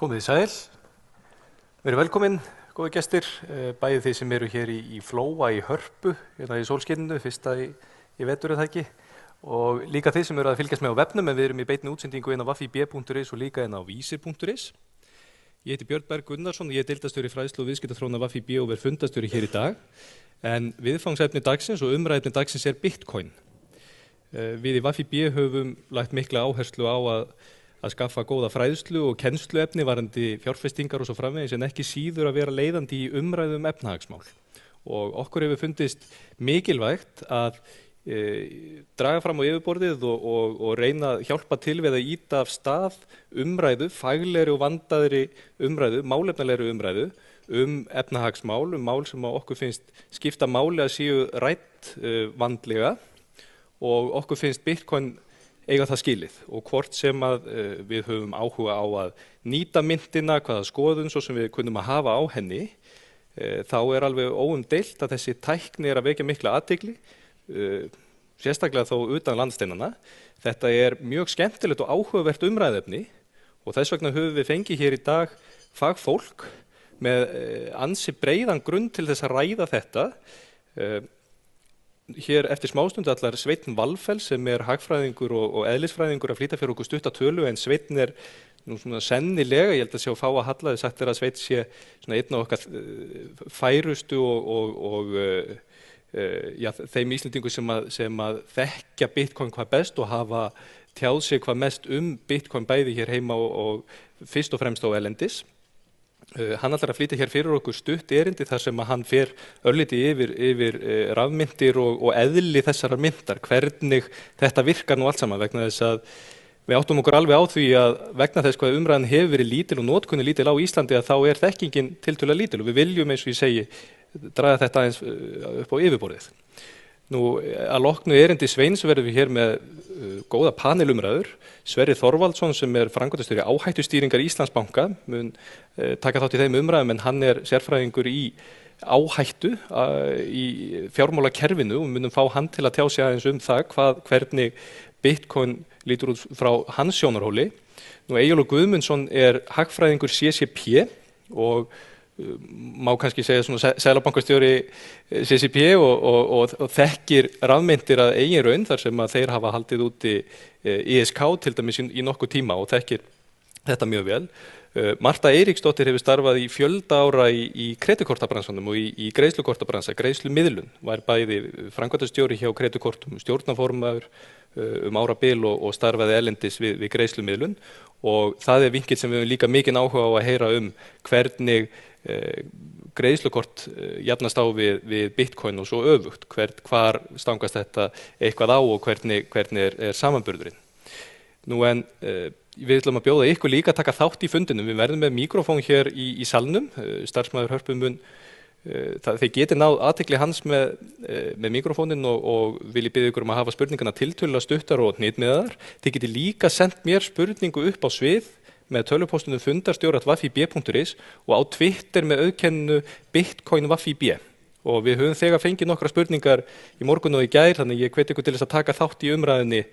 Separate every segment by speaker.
Speaker 1: Komið þið sæl, verið velkomin, góði gestir, bæði þeir sem eru hér í Flóa í Hörpu, hérna í sólskinninu, fyrsta í vetur það ekki, og líka þeir sem eru að fylgjast með á vefnum, en við erum í beinni útsendingu inn á wafib.is og líka inn á vísir.is. Ég heiti Björn Berg Gunnarsson, ég deildarstjóri fræðslu og viðskiptaþróunar Wafib og verð fundarstjóri hér í dag, en viðfangsefni dagsins og umræðefni dagsins er Bitcoin. Við í Wafib höfum lagt mikla áherslu á að skaffa góða fræðslu og kennsluefni varðandi fjárfestingar og svo framvegis en ekki síður að vera leiðandi í umræðum efnahagsmál. Og okkur hefur fundist mikilvægt að draga fram á yfirborðið og reyna að hjálpa til við að ýta af stað umræðu, faglegri og vandaðri umræðu, málefnalegri umræðu efnahagsmál, mál sem okkur finnst skipta máli að séu rædd vandlega og okkur finnst Bitcoin eiga það skilið og hvort sem að við höfum áhuga á að nýta myntina, hvaða skoðun svo sem við kunnum að hafa á henni, þá er alveg óumdeilt að þessi tækni er að vekja mikla athygli, sérstaklega þó utan landsteinana. Þetta er mjög skemmtilegt og áhugavert umræðefni og þess vegna höfum við fengið hér í dag fagfólk með ansi breiðan grunn til þess að ræða þetta. Hér eftir smástund allar Sveinn Valfells sem er hagfræðingur og eðlisfræðingur að flytja fyrir okkur stutta tölu en Sveinn er nú svona sennilega, ég held að sjá fá að halla þið sagt að Sveinn sé svona einn af okkar færustu og þeim Íslendingu sem að þekkja Bitcoin hvað best og hafa tjáð sig hvað mest Bitcoin bæði hér heima og fyrst og fremst á erlendis. Hann ætlar að flytja hér fyrir okkur stutt erindi þar sem að hann fer örlítið yfir rafmyntir og eðli þessarar myntar, hvernig þetta virkar nú allt saman vegna þess að við áttum okkur alveg á því að vegna þess hvað umræðan hefur verið lítil og notkunni lítil á Íslandi að þá er þekkingin tiltölulega lítil og við viljum eins og ég segi draga þetta aðeins upp á yfirborðið. Nú að loknu erindi Sveins verðum við hér með góða panelumræður. Sverrir Þorvaldsson sem er framkvæmdastjóri áhættustýringar Íslandsbanka mun taka þátt í þeim umræðum en hann er sérfræðingur í áhættu í fjármálakerfinu og munum fá hann til að tjá sig aðeins það hvernig Bitcoin lítur út frá hans sjónarhóli. Nú Eyjólfur Guðmundsson er hagfræðingur CCP og má kannski segja svona seðlabankastjóri CCP og þekkir rafmyntir að eigin raun þar sem að þeir hafa haldið úti ISK til dæmis í nokkuð tíma og þekkir þetta mjög vel. Marta Eiríksdóttir hefur starfað í fjölda ára í kreditkortabransanum og í greiðslukortabransa, greiðslumiðlun, var bæði framkvæmdastjóri hjá kreditkortum, stjórnarformaður árabil og starfaði erlendis við greiðslumiðlun og það er vinkill sem við höfum líka mikinn áhuga á að heyra hvernig greiðslukort jafnast á við Bitcoin og svo öfugt, hvar stangast þetta eitthvað á og hvernig er samanburðurinn. Nú en við ætlum að bjóða ykkur líka að taka þátt í fundinum, við verðum með mikrofón hér í salnum, starfsmaður Hörpu mun þeir geti náð athygli hans með mikrofónin og vil ég biðja ykkur að hafa spurningana tiltölulega stuttar og hnitmiðaðar. Þið geti líka sendt mér spurningu upp á svið með tölvupóstunum fundarstjóri@wafib.is og á Twitter með auðkenninu Bitcoin Wafib. Og við höfum þegar fengið nokkra spurningar í morgun og í gær, þannig ég hvet ykkur til þess að taka þátt í umræðinni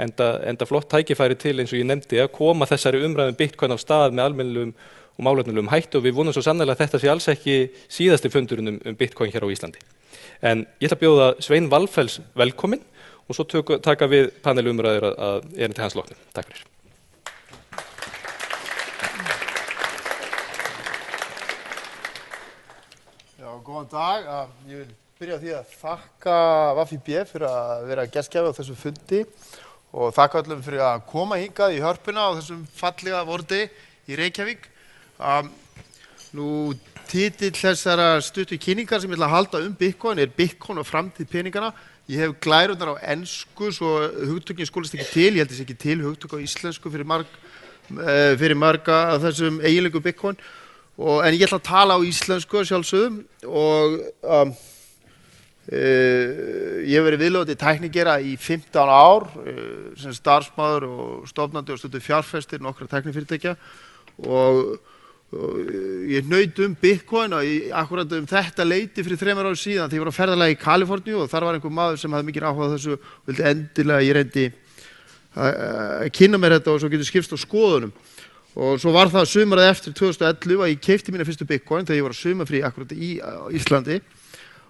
Speaker 1: enda flott tækifæri til eins og ég nefndi að koma þessari umræðum Bitcoin á stað með almennilegum og málefnalegum hætti og við vonum svo sannarlega að þetta sé alls ekki síðasti fundurinn Bitcoin hér á Íslandi. En ég ætla að bjóða Sveinn Valfells velkominn og svo taka við panelumræður að erindi hans loknum. Takk fyrir.
Speaker 2: Góðan dag. Ég vil byrja á því að þakka Wafib fyrir að vera gestgjafi á þessum fundi og þakka öllum fyrir að koma hingað í Hörpuna á þessum fallega vordi í Reykjavík. Nú titill þessara stuttu kynningar sem ég ætla að halda Bitcoin er Bitcoin og framtíð peningana. Ég hef glærurnar á ensku svo hugtökin skólast ekki til, ég held þess ekki til hugtök á íslensku fyrir marga af þessum eiginlegu Bitcoin. En ég ætla að tala á íslensku sjálfsögðum og ég hef verið viðloðandi tæknigera í 15 ár sem starfsmaður og stofnandi og stundu fjárfestir nokkra tæknifyrirtækja og ég naut Bitcoin akkurat þetta leyti fyrir 3 árum síðan þegar ég var á ferðalagi í Kaliforníu og þar var einhver maður sem hafði mikinn áhuga á þessu og vildi endilega ég reyndi að kynna mér þetta og svo getur skipst á skoðunum. Og svo var það sumarið eftir 2011 að ég keypti mína fyrstu Bitcoin þegar ég var á sumarfrí akkurat í Íslandi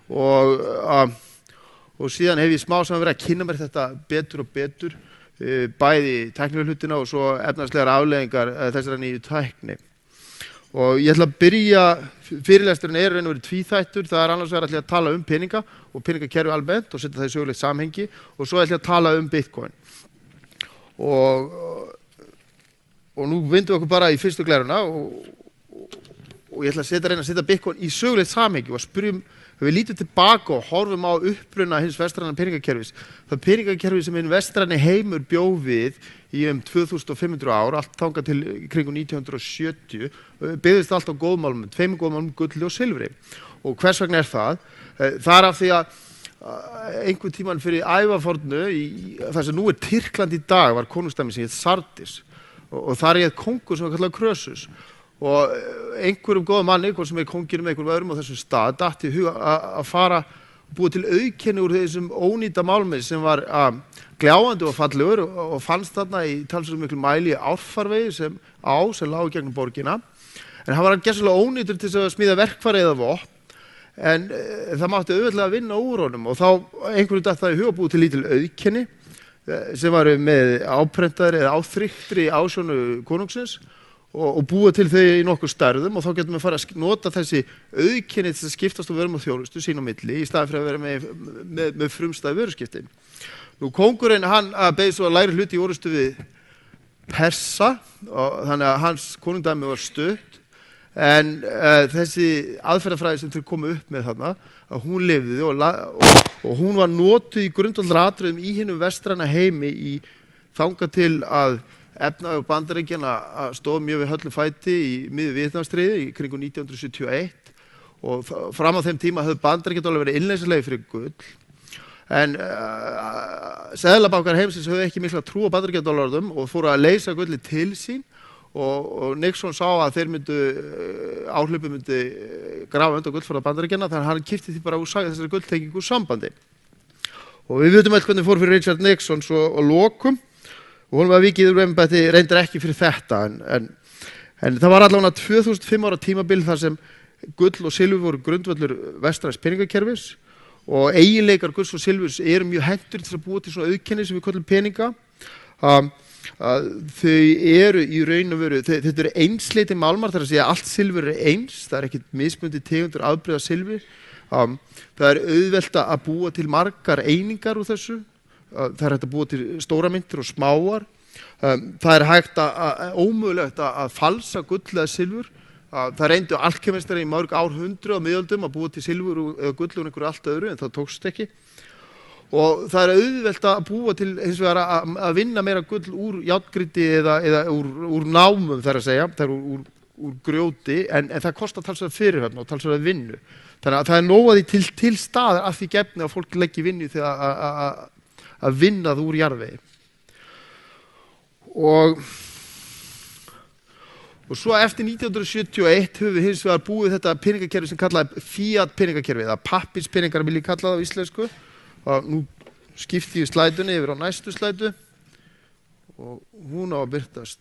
Speaker 2: og síðan hef ég smá saman verið að kynna mér þetta betur og betur, bæði tæknilega hlutina og svo efnahagslegar afleiðingar þessara nýju tækni. Og ég ætla að byrja, fyrirlesturinn er raun og verið tvíþættur, það er annars vegar að tala um peninga og peningakerfi almennt og setja það í sögulegt samhengi og svo ætla ég að tala um Bitcoin. Og nú vindum við okkur bara í fyrstu glæruna og ég ætla að reyna að setja Bitcoin í sögulegt samhengi og spyrjum, við lítum tilbaka og horfum á uppruna hins vestræna peningakerfis. Það peningakerfi sem hinn vestræni heimur bjó við í 2500 ár, allt þangað til kringum 1970, byggðist allt á góðmálmum, tveimur góðmálmum, gulli og silfri. Og hvers vegna er það? Það er af því að einhvern tímann fyrir ævafornu, þar sem nú er Tyrkland í dag, var konungsdæmi sem hét Sardis. Og þar er kongur sem var kallað Krösus. Og einhverjum góðum manni, hvort sem er kóngir með einhverjum öðrum á þessum stað, datt í huga að fara og búa til auðkenni úr þessum ónýta málmi sem var gljáandi og fallegur og fannst þarna í talsverðum miklu mæli í árfarvegi sem lágu gegnum borgina. En hann var gersamlega ónýtur til að smíða verkfæri eða vopn, en það mátti auðveldlega vinna úr honum og þá einhverjum datt það í huga að búa til lítil auðkenni sem var með áprentaðri eða áþryktri ásjónu konungsins og búa til þau í nokkur stærðum og þá getum við fara að nota þessi auðkenni til að skiptast og vörum og þjónustu sín á milli í staðinn fyrir að vera með frumstæði vöruskipti. Nú kóngurinn hann beið svo að læra hluti í orrustu við Persa og þannig að hans konungdæmi var stutt en þessi aðferðafræði sem þau komu upp með þarna að hún lifði og hún var notuð í grundvallaratriðum í hinum vestræna heimi í þangað til að efnahagur Bandaríkjanna stóð mjög við höllum fæti í miðju Víetnamstríði í kringum 1971 og fram á þeim tíma höfðu Bandaríkjadollar verið innleysanlegir fyrir gull en seðlabankar heimsins höfðu ekki mikla trú á Bandaríkjadollarnum og fóru að leysa gulli til sín og Nixon sá að þeir áhlaupi myndi grafa undan gullforða Bandaríkjanna þannig að hann kipti því bara úr þessari gulltengingu úr sambandi. Og við vitum öll hvernig fór fyrir Richard Nixon svo á lokum og hún var vikið úr embætti reyndar ekki fyrir þetta en það var allavega 2005 ára tímabil þar sem gull og silfur voru grundvöllur vestræns peningakerfis og eiginleikar gulls og silfurs eru mjög hentur til að búa til svona auðkenni sem við köllum peninga. Þau eru í raun og veru, þetta eru einsleiti málmar, þar að segja allt silfur er eins, það er ekkert mismunandi tegundur afbrigða silfur. Það er auðvelt að búa til margar einingar úr þessu. Það er hægt að búa til stóra myntir og smáar. Það er hægt ómögulegt að falsa gull eða silfur. Það reyndu alkemistar í mörg árhundruð á miðöldum að búa til silfur eða gull úr einhverju allt öðru en það tókst ekki. Og það er auðvelt að búa til hins vegar að vinna meira gull úr járngrýti eða úr námum þar að segja, það er úr grjóti en það kostar talsverða fyrirhöfn og talsverða vinnu. Þannig að það er nóg að því til staðar að því gefni að fólk leggi vinnu þegar að vinna það úr jarðvegi. Og svo eftir 1971 höfum við hins vegar búið þetta peningakerfi sem kallaði fiat peningakerfi eða pappírspeningar vil ég kalla það á íslensku. Nú skipti ég slædunni yfir á næstu slædu og hún á að birtast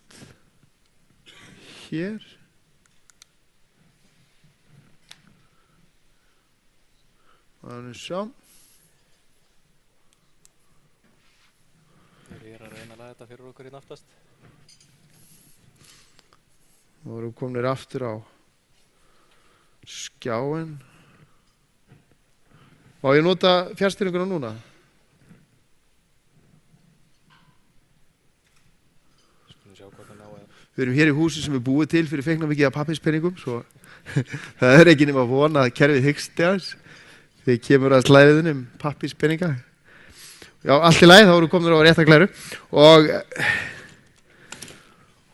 Speaker 2: hér. Þannig sjá.
Speaker 1: Ég er að reyna að laga þetta fyrir okkur hérna aftast.
Speaker 2: Nú erum við komin aftur á skjáin. Má ég nota fjarstýringuna núna?
Speaker 1: Skulum sjá hvað það ná að...
Speaker 2: Við erum hér í húsi sem er búið til fyrir fengna mikið af pappírspenningum, svo það er ekki nema að vona að kerfið hyggst þess þegar kemur að slæðin pappírspenninga. Já, allt í lagi, þá erum við komin á rétta glæru.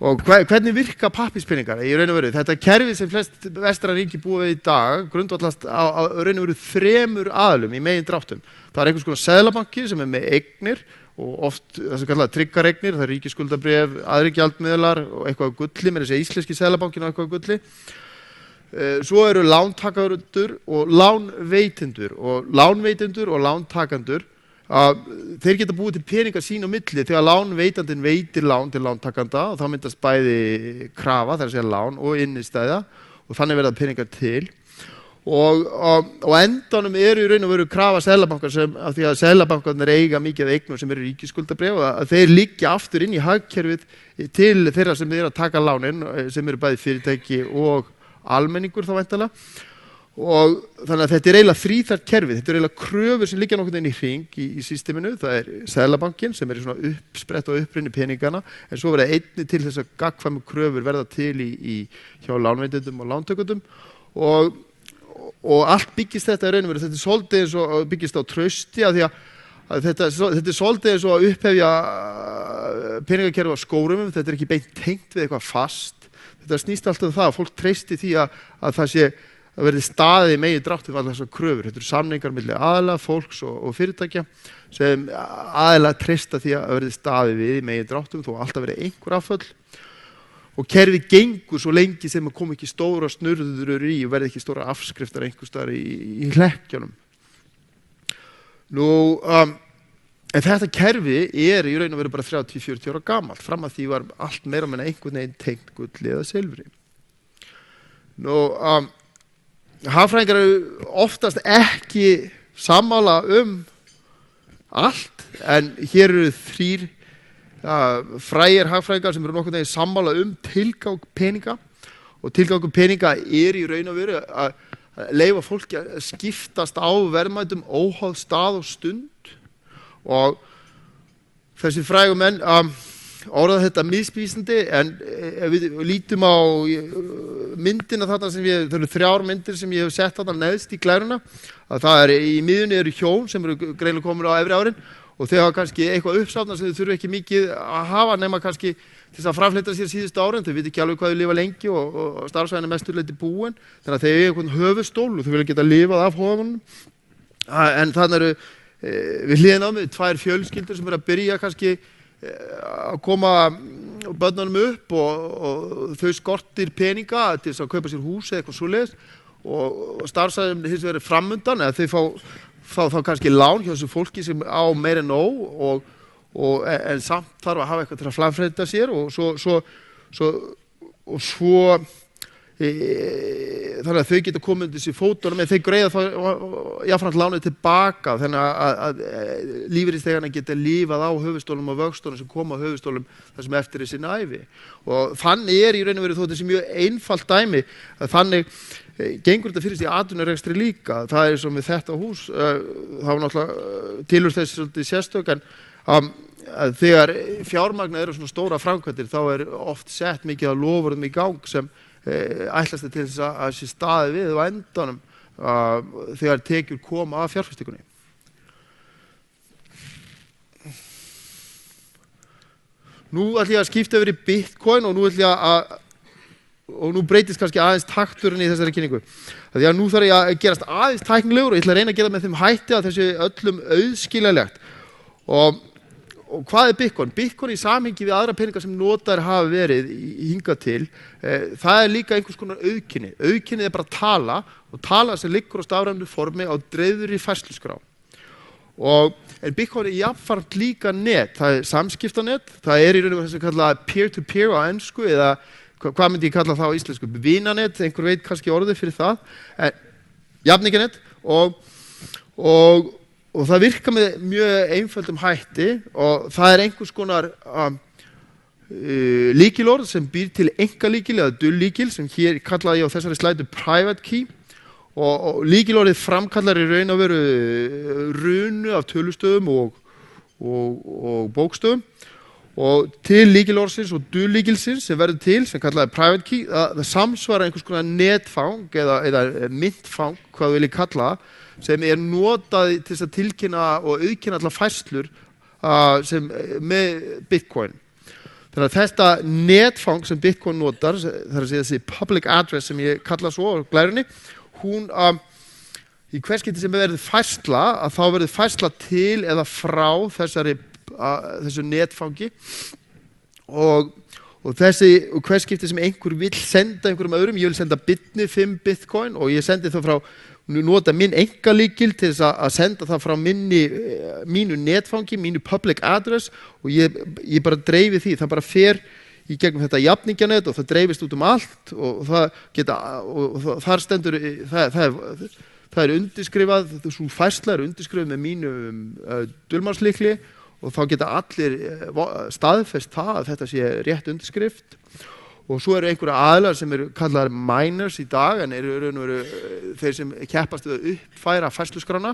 Speaker 2: Og hvernig virka pappírspenningar? Í raun og veru, þetta kerfi sem flest vestræn ríki búa við í dag grundvallast á raun og veru 3 aðilum í megin dráttum. Það er einhvers konar seðlabanki sem er með eignir og oft það sem kallað tryggareignir, það er ríkisskuldabréf, aðrir gjaldmiðlar og eitthvað á gulli, með þessi íslenski seðlabankin og eitthvað á gulli. Svo eru lántakaður og lánveitendur og lántakendur þeir geta búið til peninga sín á milli þegar lánveitandinn veitir lán til lántakanda og þá myndast bæði krafa, það að segja lán og innistæða og þannig verða peningar til og endanum í raun og veru krafa Seðlabankar sem af því að Seðlabankarnir eiga mikið af eignum sem eru ríkisskuldabréf og að þeir liggja aftur inn í hagkerfið til þeirra sem eru að taka lánin sem eru bæði fyrirtæki og almenningur þá væntanlega og þannig að þetta eiginlega þríþætt kerfi, þetta eiginlega kröfur sem liggja nokkurn veginn í hring í systeminu, það Seðlabankinn sem svona uppsprett og upprinni peningana en svo verða einnig til þess að gagnkvæmu kröfur verða til hjá lánveitendum og lántökundum og allt byggist þetta í raun og veru, þetta svolítið eins og byggist á trausti af því að þetta svolítið eins og að upphefja peningakerfi á skórum, þetta ekki beint tengt við eitthvað fast, þetta snýst alltaf það að fólk treysti því að það sé að verði staðið megi dráttum allar þessar kröfur. Þetta eru samningar milli aðila, fólks og fyrirtækja sem aðila treysta því að verði staðið við megi dráttum þó alltaf verið einhver afföll og kerfið gengur svo lengi sem að koma ekki stóra snurður í og verði ekki stóra afskriftar einhvers staðar í hlekkjunum. En þetta kerfi í raun og veru bara 30-40 ára gamalt. Fram að því var allt meira meina einhvern veginn tengt gulli eða silfri. Hagfræðingar eru oftast ekki sammála allt, en hér eru 3 frægir hagfræðingar sem eru nokkurn veginn sammála tilgang peninga og tilgangur peninga í raun og veru að leyfa fólki að skiptast á verðmætum óháð stað og stund og þessi frægu menn orðað þetta misvísandi en ef við lítum á myndina þarna sem það eru 3 myndir sem ég hef sett þarna neðst í glæruna að það í miðjunni eru hjón sem eru greinilega komin á efri árin og þau hafa kannski eitthvað uppsafnað sem þau þurfa ekki mikið að hafa nema kannski til þess að framfleyta sér síðustu árin, þau veit ekki alveg hvað þau lifa lengi og starfsæðin mesturleyti búin þannig að þau eiga einhvern höfuðstól og þau vilja geta lifað af höfunum en þannig eru við hliðina á mig 2 fjölskyldur sem eru að byrja kannski að koma börnunum upp og þau skortir peninga til þess að kaupa sér hús eða eitthvað svoleiðis og starfsæðin hins vegar framundan eða þau fá þá kannski lán hjá þessu fólki sem á meira en nóg en samt þarf að hafa eitthvað til að framfleyta sér og svo þannig að þau geta komið undir sér fótunum en þau greiða þá jafnframt lánið tilbaka þannig að lífeyrisþegarnir geta lifað á höfuðstólum og vöxtunum sem koma á höfuðstólum þar sem eftir sinni ævi og þannig í raun og veru þó þessi mjög einfalt dæmi að þannig gengur þetta fyrir sig í atvinnurekstri líka það svo með þetta hús það var náttúrulega tilur þessi svolítið sérstök en að þegar fjármagna eru svona stóra framkvæmdir þá oft sett mikið af loforðum í gang sem ætlast til þess að sé staðið við á endanum þegar tekjur koma af fjárfestingunni. Nú ætlum ég að skipta yfir í Bitcoin og nú breytist kannski aðeins takturinn í þessari kynningu. Því að nú þarf ég að gerast aðeins tæknilegur og ég ætla að reyna að gera með þeim hætti að þessu öllum auðskiljanlegt. Og hvað Bitcoin? Bitcoin í samhengi við aðra peningar sem notaðir hafa verið hingað til, það líka einhvers konar auðkenni. Auðkennið bara tala og tala sem liggur á stafrænu formi á dreifðri færsluskrá. En Bitcoin jafnframt líka net, það samskiptanet, það í raun og veru þess að kalla peer-to-peer á ensku eða hvað myndi ég kalla það á íslensku? Vinanet, einhver veit kannski orðið fyrir það, jafninganet og það virkar með mjög einföldum hætti og það einhvers konar lykilorð sem býr til einkalykil eða dulllykil sem hér kallaði ég á þessari slædu private key og lykilorðið framkallar í raun og veru runu af tölustöðum og bókstöðum og til lykilorðsins og dulllykilsins sem verður til sem kallaði private key það samsvara einhvers konar netfang eða myntfang hvað vil ég kalla það sem notað til þess að tilkynna og auðkynna allar færslur sem með Bitcoin. Þannig að þetta netfang sem Bitcoin notar, það að segja þessi public address sem ég kalla svo á glærunni, hún í hvers skipti sem verður færsla, að þá verður færsla til eða frá þessu netfangi og og hver skipti sem einhver vill senda einhverjum öðrum, ég vil senda Bitni 5 bitcoin og ég sendi það frá, nota minn engalíkil til þess að senda það frá mínu netfangi, mínu public address og ég bara dreifi því, það bara fer í gegnum þetta jafningjanet og það dreifist út allt og þar stendur, það undirskrifað, svo færsla undirskrifað með mínum dulmálslykli og þá geta allir staðfest það að þetta sé rétt undirskrift og svo eru einhverja aðilar sem eru kallaðir miners í dag en eru þeir sem keppast við að uppfæra færsluskrána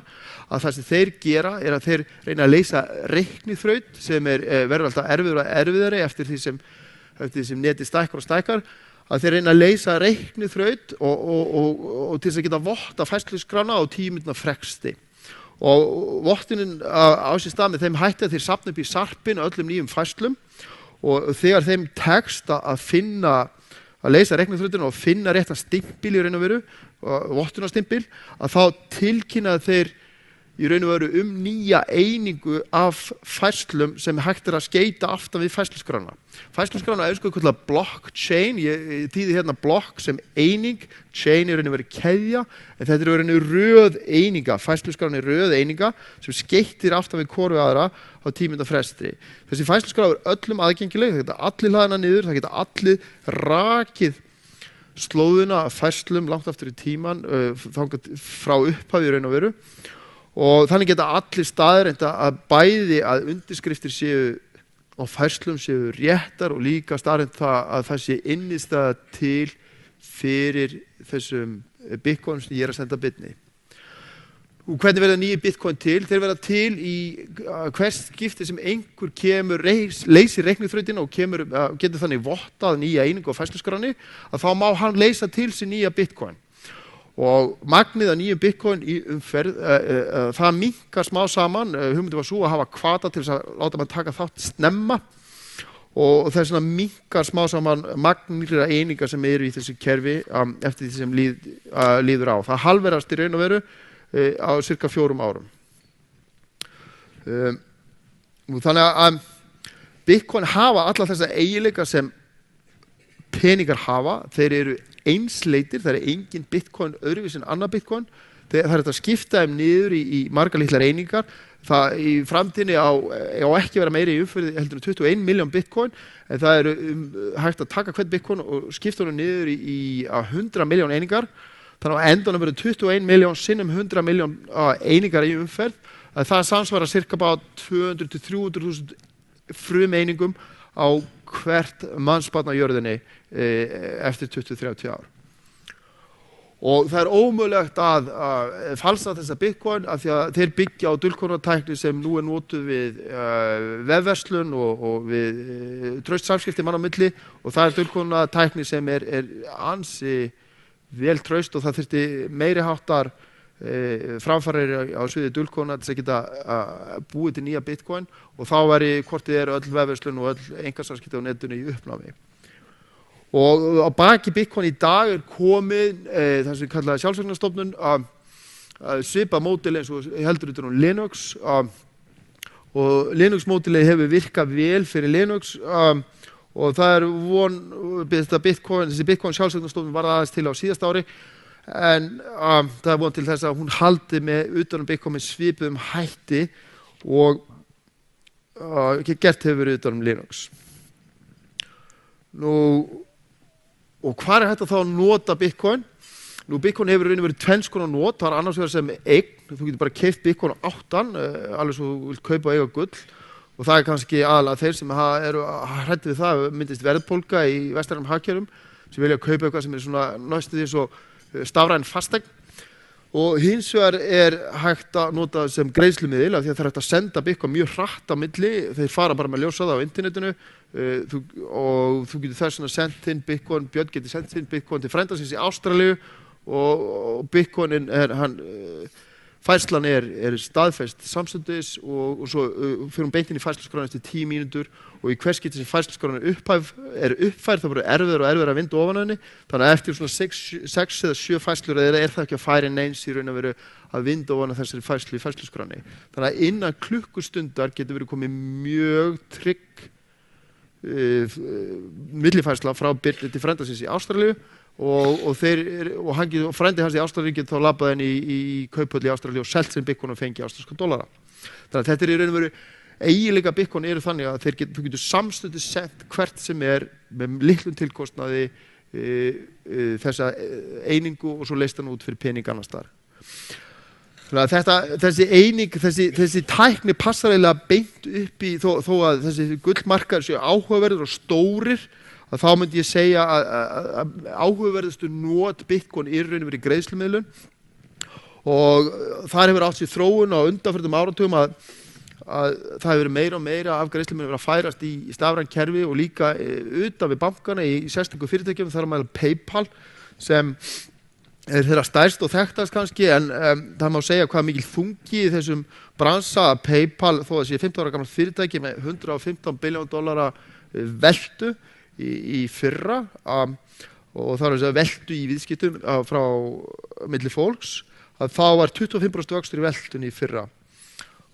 Speaker 2: að það sem þeir gera að þeir reyna að leysa reikniþraut sem verður alltaf erfiður og erfiðari eftir því sem neti stækkar og stækkar að þeir reyna að leysa reikniþraut og til þess að geta votta færsluskrána á 10 mínútna fresti og vottunin á sér stað með þeim hætti að þeir safna upp í sarpin öllum nýjum færslum og þegar þeim tekst að leysa reikniþrautinn og finna réttan stimpil í raun og veru, vottunarstimpil, að þá tilkynna þeir í raun og veru nýja einingu af færslum sem hægt að skeita aftan við færsluskrána. Færsluskrána kallað blockchain, ég þýði hérna block sem eining, chain í raun og veru keðja, en þetta raun og veru röð eininga, færsluskrána röð eininga sem skeittir aftan við hvoru aðra á 10 mínútna fresti. Þessi færsluskrá öllum aðgengileg, það geta allir hlaðina niður, það geta allir rakið slóðuna af færslum langt aftur í tíman, frá upphafi í raun og veru. Og þannig geta allir staðreind að bæði að undirskriftir séu og færslum séu réttar og líka staðreind að það sé innistæða til fyrir þessum bitcoin sem ég að senda Bitni. Og hvernig verða nýju bitcoin til? Þeir verða til í hvers skipti sem einhver kemur, leysir reikniþrautina og getur þannig vottað nýja einingu á færsluskráni að þá má hann leysa til sér nýja bitcoin. Og magnið af nýjum bitcoin í umferð, það minnkar smá saman, hugmyndin var svo að hafa hvata til þess að láta mann taka þátt snemma og það svona minnkar smá saman magnýra einingar sem eru í þessu kerfi eftir því sem líður á. Það halverast í raun og veru á cirka 4 árum. Þannig að bitcoin hafa alla þessa eiginleika sem peningar hafa, þeir eru einsleitir, það engin bitcoin öðruvísi en annað bitcoin, það þetta að skipta þeim niður í margar litlar einingar, það í framtíðinni á ekki vera meiri í umferði heldur 21 miljón bitcoin, en það eru hægt að taka hvern bitcoin og skipta honum niður í 100 miljón einingar, þannig að endanum verður 21 miljón sinnum 100 miljón einingar í umferð, það samsvarar cirka bara 200 til 300.000 frumeiningum á hvert mannsbarn á jörðinni eftir 20-30 ár. Og það ómögulegt að falsa þessa bitcoin af því að þeir byggja á dulkóðunartækni sem nú notuð við vefverslun og við traustsamskipti manna á milli og það dulkóðunartækni sem ansi vel traust og það þyrfti meiri háttar framfarir á sviði dulkóðuna til að geta búið til nýja bitcoin og þá væri hvort þið öll vefverslun og öll einkasamskipti á netinu í uppnámi. Og á baki bitcoin í dag komið það sem kallaði sjálfseignarstofnun svipa módeli eins og heldur utan Linux og Linux módeli hefur virkað vel fyrir Linux og það þessi bitcoin sjálfseignarstofnun var aðeins til á síðasta ári en það von til þess að hún haldi með utanum bitcoin með svipuðum hætti og gert hefur verið utanum Linux. Og hvað hægt að þá nota bitcoin? Bitcoin hefur verið tvenns konar not, það annars vegar sem eign, þú getur bara keypt bitcoin á 8, alveg svo þú vilt kaupa og eiga gull og það kannski aðalega þeir sem eru hræddir við það, myndist verðbólga í vestrænum hagkerfum sem vilja kaupa eitthvað sem svona næstu því svo stafræn fasteign og hins vegar hægt að nota sem greiðslumiðil af því að það hægt að senda bitcoin mjög hratt á milli, þeir fara bara með ljósað á internetinu og þú getur þess að senda inn bitcoin, Björn getur sendt inn bitcoin til frænda síns í Ástralíu og bitcoinin færslan staðfest samstundis og svo fyrir hún beint inn í færsluskrána eftir 10 mínútur og í hvers skipti sem færsluskrána uppfærð þá verður erfiðar og erfiðar að vinda ofan henni þannig að eftir svona 6 eða 7 færslur það ekki að færi neins í raun að veru að vinda ofan þessari færslu í færsluskráni þannig að innan klukkustundar getur verið komið mjög trygg millifærsla frá Birni til frænda síns í Ástralíu og frændi hans í Ástralíu getur þá labbað henni í kauphöll í Ástralíu og selt sinn Bitcoin og fengi ástralska dollara. Þannig að þetta í raun og veru eiginleika Bitcoin eru þannig að þú getur samstundis sent hvert sem með litlum tilkostnaði þessa einingu og svo leist hann út fyrir pening annars staðar. Þannig að þessi eining, þessi tækni passar eiginlega beint upp í þó að þessi gullmarkaðir séu áhugaverðir og stórir, að þá myndi ég segja að áhugaverðustu not Bitcoin í raun og veru greiðslumiðlun og þar hefur átt sér þróun á undanförnum áratugum að það hefur verið meira og meira af greiðslumiðlum að færast í stafræn kerfi og líka utan við bankana í sérstöku fyrirtækjum, þar að mæla PayPal sem þeirra stærst og þekktast kannski, en það má segja hvað mikil þungi í þessum bransa að PayPal, þó að sé 15 ára gamalt fyrirtæki með $115 billion veltu í fyrra og það er þess að veltu í viðskiptum frá milli fólks, að þá var 25% vöxtur í veltunni í fyrra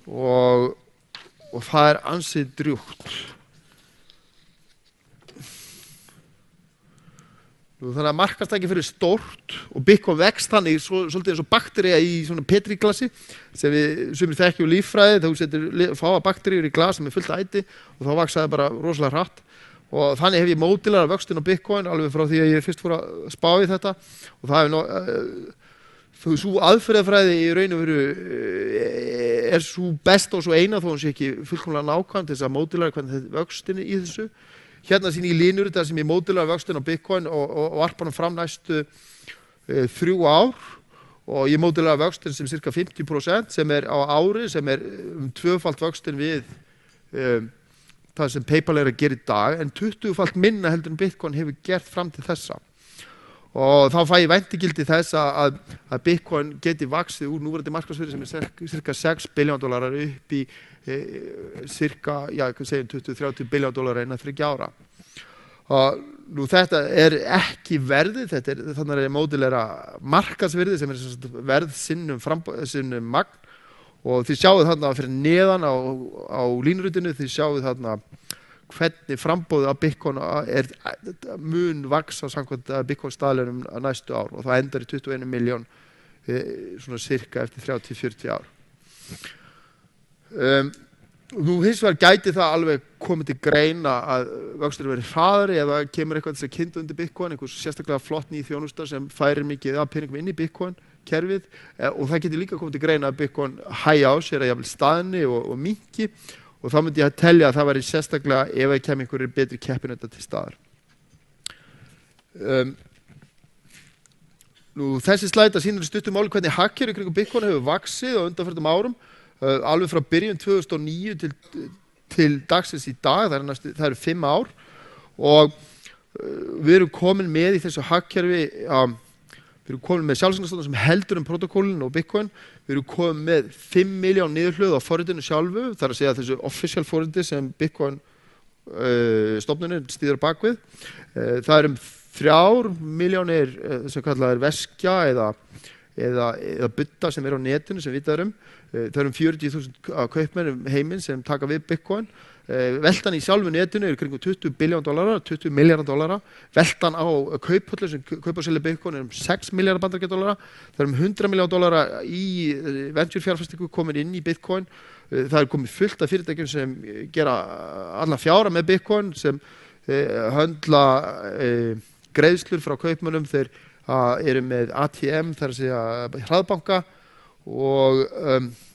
Speaker 2: og það er ansið drjúgt. Þannig að markaðstæki fyrir stórt og Bitcoin vext þannig svolítið eins og baktería í svona petriglasi sem við sumir þekkjum líffræði, þegar þú setur fáa bakteríur í glas sem fullt æti og þá vaksaði bara rosalega hratt og þannig hef ég mótilega vöxtinn á Bitcoin alveg frá því að ég fyrst fór að spá í þetta og það hefur svo aðferðafræði í raun og veru svo best og svo eina þó hún sé ekki fullkomlega nákvæmt þess að mótilega hvernig vöxtinn í þessu. Hérna sín í línur þetta sem ég mótilega vöxtinn á Bitcoin og varpa hann fram næstu 3 ár og ég mótilega vöxtinn sem cirka 50% sem á ári sem tvöfalt vöxtinn við það sem PayPal að gera í dag en 20-falt minna heldur en Bitcoin hefur gert fram til þessa. Og þá fæ ég væntingildi þess að Bitcoin geti vaxið úr núverandi markaðsvirði sem cirka $6 billion upp í cirka, segjum 20-30 billion innan 3 ára. Og nú þetta ekki verðið, þannig mótilegra markaðsvirði sem verð sinnum magn og þið sjáuð þarna fyrir neðan á línurutinu, þið sjáuð þarna hvernig frambóðið af Bitcoin mun vaksa samkvæmt Bitcoin staðlunum á næstu ár og það endar í 21 milljón svona cirka eftir 30-40 ár. Nú hins vegar gæti það alveg komið til greina að vöxtur verið hraðari eða kemur eitthvað þess að kynda undir Bitcoin, einhvers sérstaklega flott ný þjónusta sem færir mikið af peningum inn í Bitcoin kerfið og það getur líka komið til greina að Bitcoin hægi á sér að jafnvel staðni og minnki og þá myndi ég að telja að það væri sérstaklega ef það kemur einhverjir betri keppinautar til staðar. Nú þessi slæta sýnir stuttum máli hvernig hagkerfið kringum Bitcoin hefur vaxið á undanförnum árum, alveg frá byrjun 2009 til dagsins í dag, það eru 5 ár og við erum komin með í þessu hagkerfi við erum komin með sjálfseignarstofnun sem heldur protokólin og Bitcoin. Við erum komin með 5 miljón niðurhlöð á forritinu sjálfu, þar að segja þessu official forriti sem Bitcoin stofnunin stýður bakvið. Það eru 3 milljónir sem kallað veskja eða budda sem á netinu sem vitað það eru 40.000 kaupmenn heiminn sem taka við Bitcoin. Veltan í sjálfu netinu kringum $20 billion, $20 milliarder. Veltan á kauphöllum sem kaupa og selja Bitcoin 6 milliarder bandaríkjadollara. Það eru $100 million í venture fjárfestingu komin inn í Bitcoin. Það komið fullt af fyrirtækjum sem gera allan fjárra með Bitcoin sem höndla greiðslur frá kaupmönnum. Þeir eru með ATM, þar að segja hraðbanka og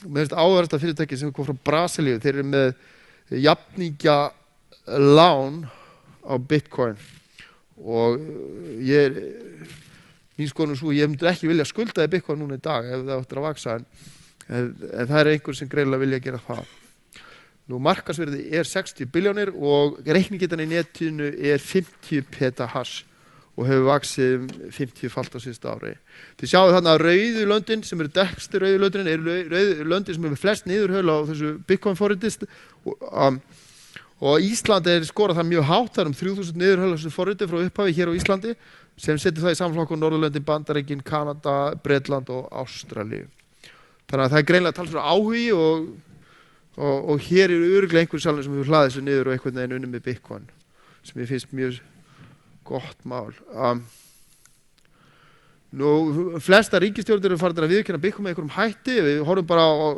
Speaker 2: með þetta áverðasta fyrirtæki sem kom frá Brasilíu. Þeir eru með jafningja lán á Bitcoin og mín skoðun svo, ég myndi ekki vilja skulda í Bitcoin núna í dag ef það áttur að vaksa en það er einhver sem greinilega vilja gera það. Nú markaðsvirði 60 billjónir og reikningetan í netinu 50 petahash og hefur vaksið 50-falt á síðasta ári. Þið sjáu þarna að rauðu löndin sem eru dekkstu rauðu löndin eru löndin sem hefur flest niðurhöl á þessu Bitcoin forritist og Ísland skorað það mjög hátt, það 3000 niðurhöl á þessu forriti frá upphafi hér á Íslandi sem setur það í samflokku Norðurlöndin, Bandaríkin, Kanada, Bretland og Ástralíu. Þannig að það greinilega talsverður áhugi og hér eru örugglega einhver salnir sem hefur hlaðið þessu niður og einhvern veginn unnið með Bitcoin. sem ég finnst mjög gott mál. Flesta ríkisstjórnir eru farin að viðurkenna Bitcoin með einhverjum hætti. Við horfum bara á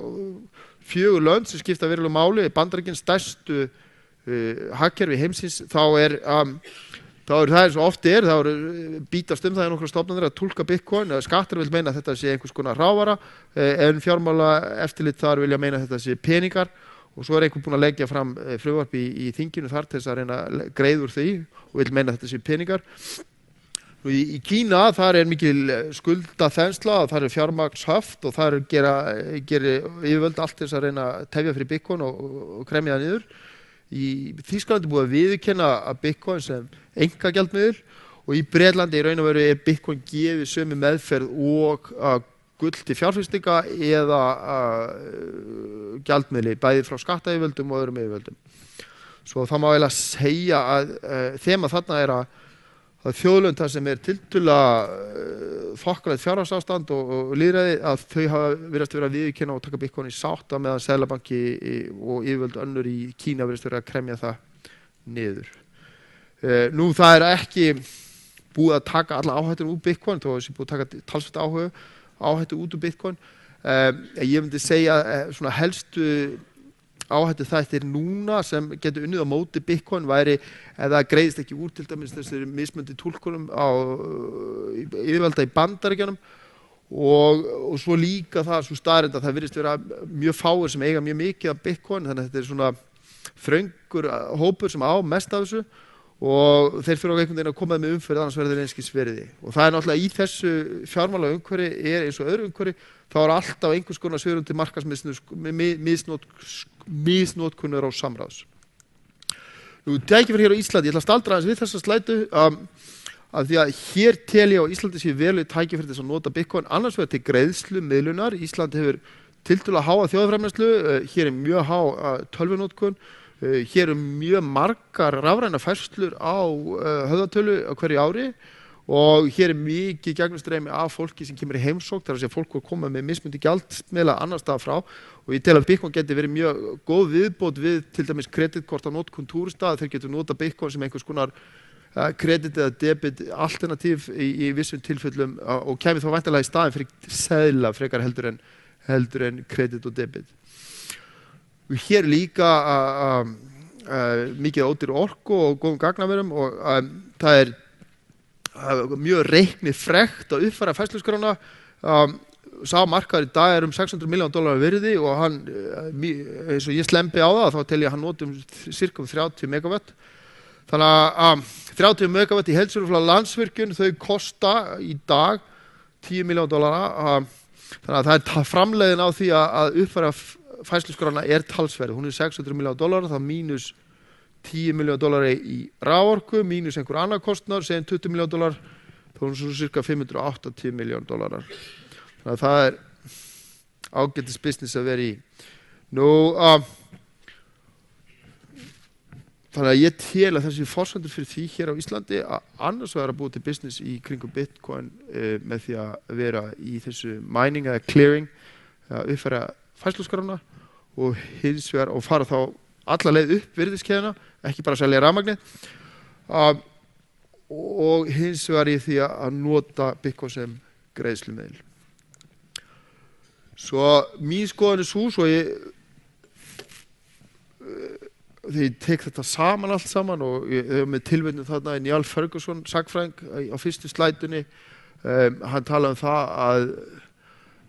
Speaker 2: 4 lönd sem skipta verulega máli. Bandaríkin stærstu hagkerfi heimsins, þá er það eins og oft þá bítast það í nokkra stofnanir að túlka Bitcoin. Skattar vil meina að þetta sé einhvers konar rávara, en fjármála eftirlit þar vilja meina að þetta sé peningar, og svo einhver búinn að leggja fram frumvarp í þinginu þar til þess að reyna að greiða úr því og vil meina að þetta sé peningar. Í Kína þar er mikil skuldaþensla, þar er fjármagnshöft og þar gerir yfirvöld allt til þess að reyna að tefja fyrir Bitcoin og kremja það niður. Í Þýskalandi búið að viðurkenna að Bitcoin sem einkagjaldmiðil, og í Bretlandi í raun og veru er Bitcoin gefið sömu meðferð og gull til fjárfestinga eða gjaldmiðli, bæði frá skattayfirvöldum og öðrum yfirvöldum. Svo það má eiginlega segja að þema þarna er að þjóðlönd þar sem er tiltölulega þokkalegt fjárhagsástand og lýðræði, að þau virðast vera að viðurkenna og taka Bitcoin í sátt, meðan Seðlabanki og yfirvöld önnur í Kína virðast vera að kremja það niður. Það er ekki búið að taka alla áhættuna úr Bitcoin, þó þessi búið að taka talsvert áhættu út úr Bitcoin. Ég myndi segja svona helstu áhættu þættir núna sem getur unnið á móti Bitcoin væri ef það greiðist ekki úr til dæmis þessari mismunandi túlkunum á yfirvalda í Bandaríkjunum, og svo líka það svo staðreynd að það virðist vera mjög fáir sem eiga mjög mikið af Bitcoin, þannig að þetta er svona þröngur hópur sem á mest af þessu, og þeir fyrir einhvern veginn að koma með umferð, annars verður þeir einskis verði. Og það er náttúrulega í þessu fjármála umhverfi eins og öðru umhverfi, þá er alltaf einhvers konar svigrúm til misnotkunar á samráðs. Tækifæri hér á Íslandi, ég ætla að staldra aðeins við þessa slætu, af því að hér tel ég á Íslandi sé vel tækifæri til að nota Bitcoin, annars vegar til greiðslu miðlunar. Ísland hefur tiltölulega háa þjóðarframleiðslu, hér er mjög há tölvunotkun, hér mjög margar rafrænar færslur á höfðatölu á hverju ári, og hér mikið gegnumstreymi af fólki sem kemur í heimsókn, þar að segja fólk koma með mismundi gjaldmiðla annars staðar frá, og ég tel að Bitcoin geti verið mjög góð viðbót við til dæmis kreditkort á notkun túrista. Þeir getur nota Bitcoin sem einhvers konar kredit eða debit alternatív í vissum tilfellum, og kemur þá væntanlega í staðinn fyrir seðla frekar heldur en kredit og debit. Hér líka mikið ódýr orku og góðum gagnaverum, og það er mjög reiknið frekt að uppfæra færsluskrána. Sá markaður í dag er $600 million virði, og hann, eins og ég slempi á það, þá tel ég að hann noti cirka 30 megawatt. Þannig að 30 megawatt í heildsölu frá Landsvirkjun, þau kosta í dag $10 million. Þannig að það er framleiðin á því að uppfæra færsluskrána er talsverð. Hún er $600 million, það mínus $10 million í raforku, mínus einhver annar kostnaður, segjum $20 million, þá er hún cirka $580 million. Þannig að það er ágætis business að vera í. Þannig að ég tel að þessi forsendur fyrir því hér á Íslandi að annars vegar að búið til business í kringum Bitcoin með því að vera í þessu mining eða clearing, að uppfæra færsluskrána, og hins vegar og fara þá alla leið upp virðiskeðjuna, ekki bara selja rafmagnið, og hins vegar í því að nota Bitcoin sem greiðslumiðil. Svo mín skoðun er sú, þegar ég tek þetta saman allt saman, og ég hef með tilvitnun þarna í Niall Ferguson, sagfræðing á fyrstu slætunni, hann talaði um það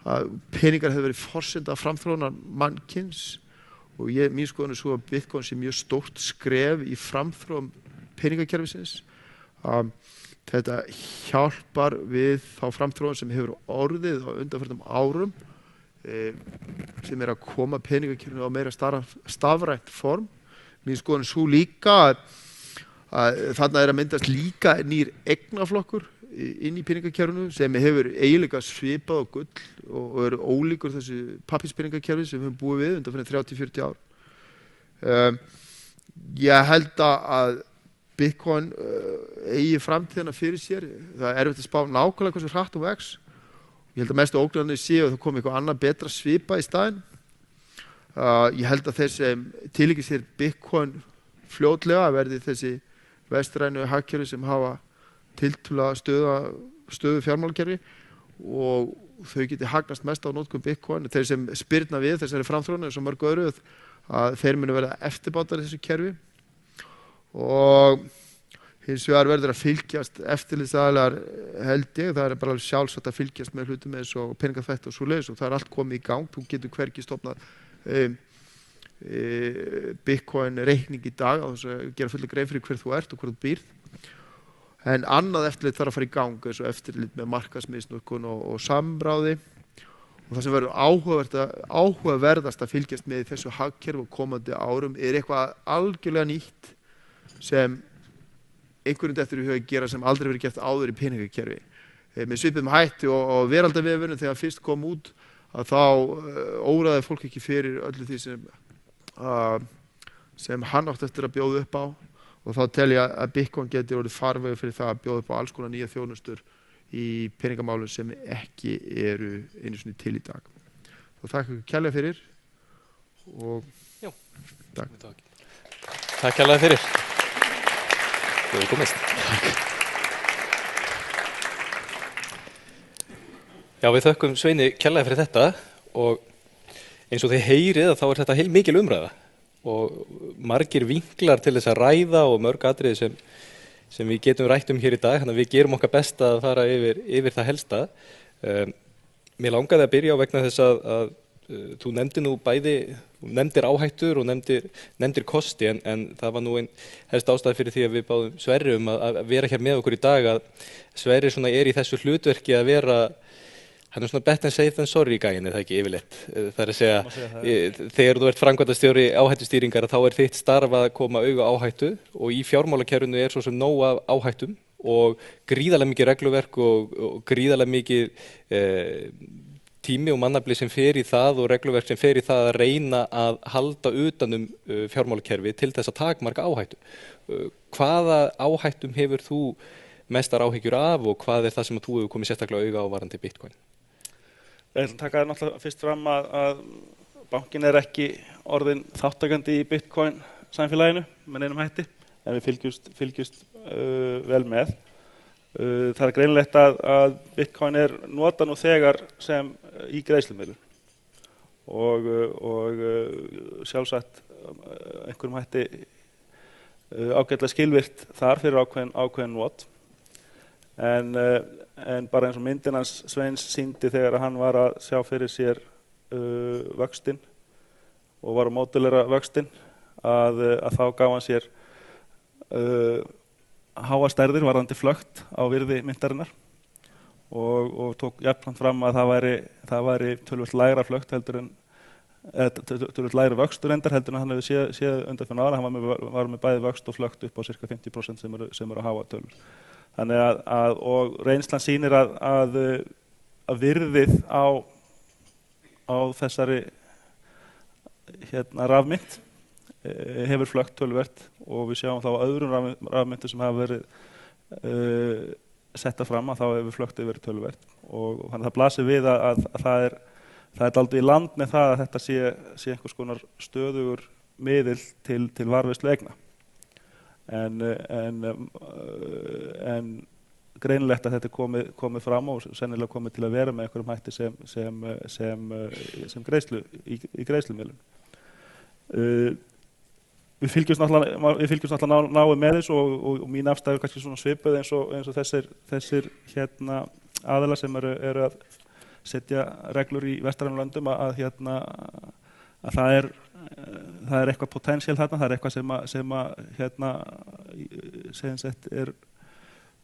Speaker 2: að peningar hefur verið forsenda framþróunar mannkyns, og mín skoðun er svo að Bitcoin sé mjög stórt skref í framþróun peningakerfisins. Þetta hjálpar við þá framþróun sem hefur orðið á undanförnum árum, sem er að koma peningakerfinu á meira stafrænt form. Mín skoðun er svo líka að þarna er að myndast líka nýr eignaflokkur inn í peningakerfinu sem hefur eiginlega svipað á gull og eru ólíkur þessu pappírspeningakerfi sem við höfum búið við undan fyrir 30-40 ár. Ég held að Bitcoin eigi framtíðina fyrir sér. Það er erfitt að spá nákvæmlega hversu hratt og vex. Ég held að mestu ógnarnir séu að það komi eitthvað annað betra svipa í staðinn. Ég held að þeir sem tilíkir sér Bitcoin fljótlega verði vestrænu hagkerfi sem hafa tiltölulega stöðu fjármálakerfi og þau geti hagnast mest á notkun Bitcoin. Þeir sem spyrna við þessari framþróun eins og mörg öðru að þeir munu verða eftirbátar þessu kerfi og hins vegar verður að fylgjast eftirlitsaðilar held ég, það bara sjálfsagt að fylgjast með hlutum eins og peningaþvætti og svoleiðis og það allt komið í gang, þú getur hvergi stofnað Bitcoin reikning í dag á þess að gera fulla grein fyrir hver þú ert og hver þú býrð. En annað eftirlit þarf að fara í gang eins og eftirlit með markaðsmisnotkun og samráði og það sem verður áhugaverðast að fylgjast með í þessu hagkerfi og komandi árum eitthvað algjörlega nýtt sem einhverjum dettur í huga að gera sem aldrei verið gert áður í peningakerfi. Með svipuðum hætti og veraldarvefurinn þegar fyrst kom út að þá óraði fólk ekki fyrir öllu því sem hann átti eftir að bjóða upp á og þá tel ég að Bitcoin geti orðið farvegur fyrir það að bjóða upp á alls konar nýja þjónustur í peningamálum sem ekki eru einu sinni til í dag. Þá þakka ykkur kærlega fyrir og takk.
Speaker 1: Takk kærlega fyrir. Þú hefur komist. Já, við þökkum Sveini kærlega fyrir þetta og eins og þið heyrið þá þetta heilmikil umræða og margir vinklar til þess að ræða og mörg atriði sem við getum rætt hér í dag, þannig að við gerum okkar best að fara yfir það helsta. Mér langaði að byrja á vegna þess að þú nefndir nú bæði, nefndir áhættur og nefndir kosti en það var nú ein helst ástæða fyrir því að við báðum Sverri að vera hér með okkur í dag að Sverri í þessu hlutverki að vera hann svona better safe than sorry gæinn, það ekki yfirleitt. Það að segja, þegar þú ert framkvæmdastjóri áhættustýringar þá þitt starf að koma auga áhættu og í fjármálakerfinu svo sem nóg af áhættum og gríðarlega mikið regluverk og gríðarlega mikið tími og mannafli sem fer í það og regluverk sem fer í það að reyna að halda utan fjármálakerfi til þess að takmarka áhættu. Hvaða áhættum hefur þú mestar áhyggjur af og hvað það sem þú hefur komið sérstaklega auga á varðandi Bitcoin?
Speaker 3: Ég ætla að taka náttúrulega fyrst fram að bankinn ekki orðinn þáttakandi í Bitcoin samfélaginu með neinum hætti, en við fylgjumst vel með. Það greinilegt að Bitcoin notað nú þegar sem í greiðslumiðlun og sjálfsagt einhverjum hætti ágætlega skilvirkt þar fyrir ákveðin not. En bara eins og myndin hans Sveins sýndi þegar hann var að sjá fyrir sér vöxtinn og var að módulera vöxtinn að þá gaf hann sér háa stærðir varðandi flökt á virði myntarinnar og tók jafnframt fram að það væri töluvert lægra flökt töluvert lægri vöxtur heldur en hann hefði séð undanfarna ára. Hann var með bæði vöxt og flökt upp á sirka 50% sem eru háa tölur. Þannig og reynslan sýnir að virðið á þessari rafmynt hefur flökt töluvert og við sjáum þá á öðrum rafmyntum sem hafa verið setta fram að þá hefur flöktið verið töluvert og þannig að það blasir við að það er dálítið í land með það að þetta sé einhvers konar stöðugur miðill til varðveislu eigna. En greinilegt að þetta komið fram og sennilega komið til að vera með einhverjum hætti sem í greiðslumiðlun. Við fylgjumst náttúrulega náið með þessu og mín afstæður kannski svona svipuð eins og þessir aðilar sem eru að setja reglur í vestrænum löndum að það er eitthvað potential þarna, það er eitthvað sem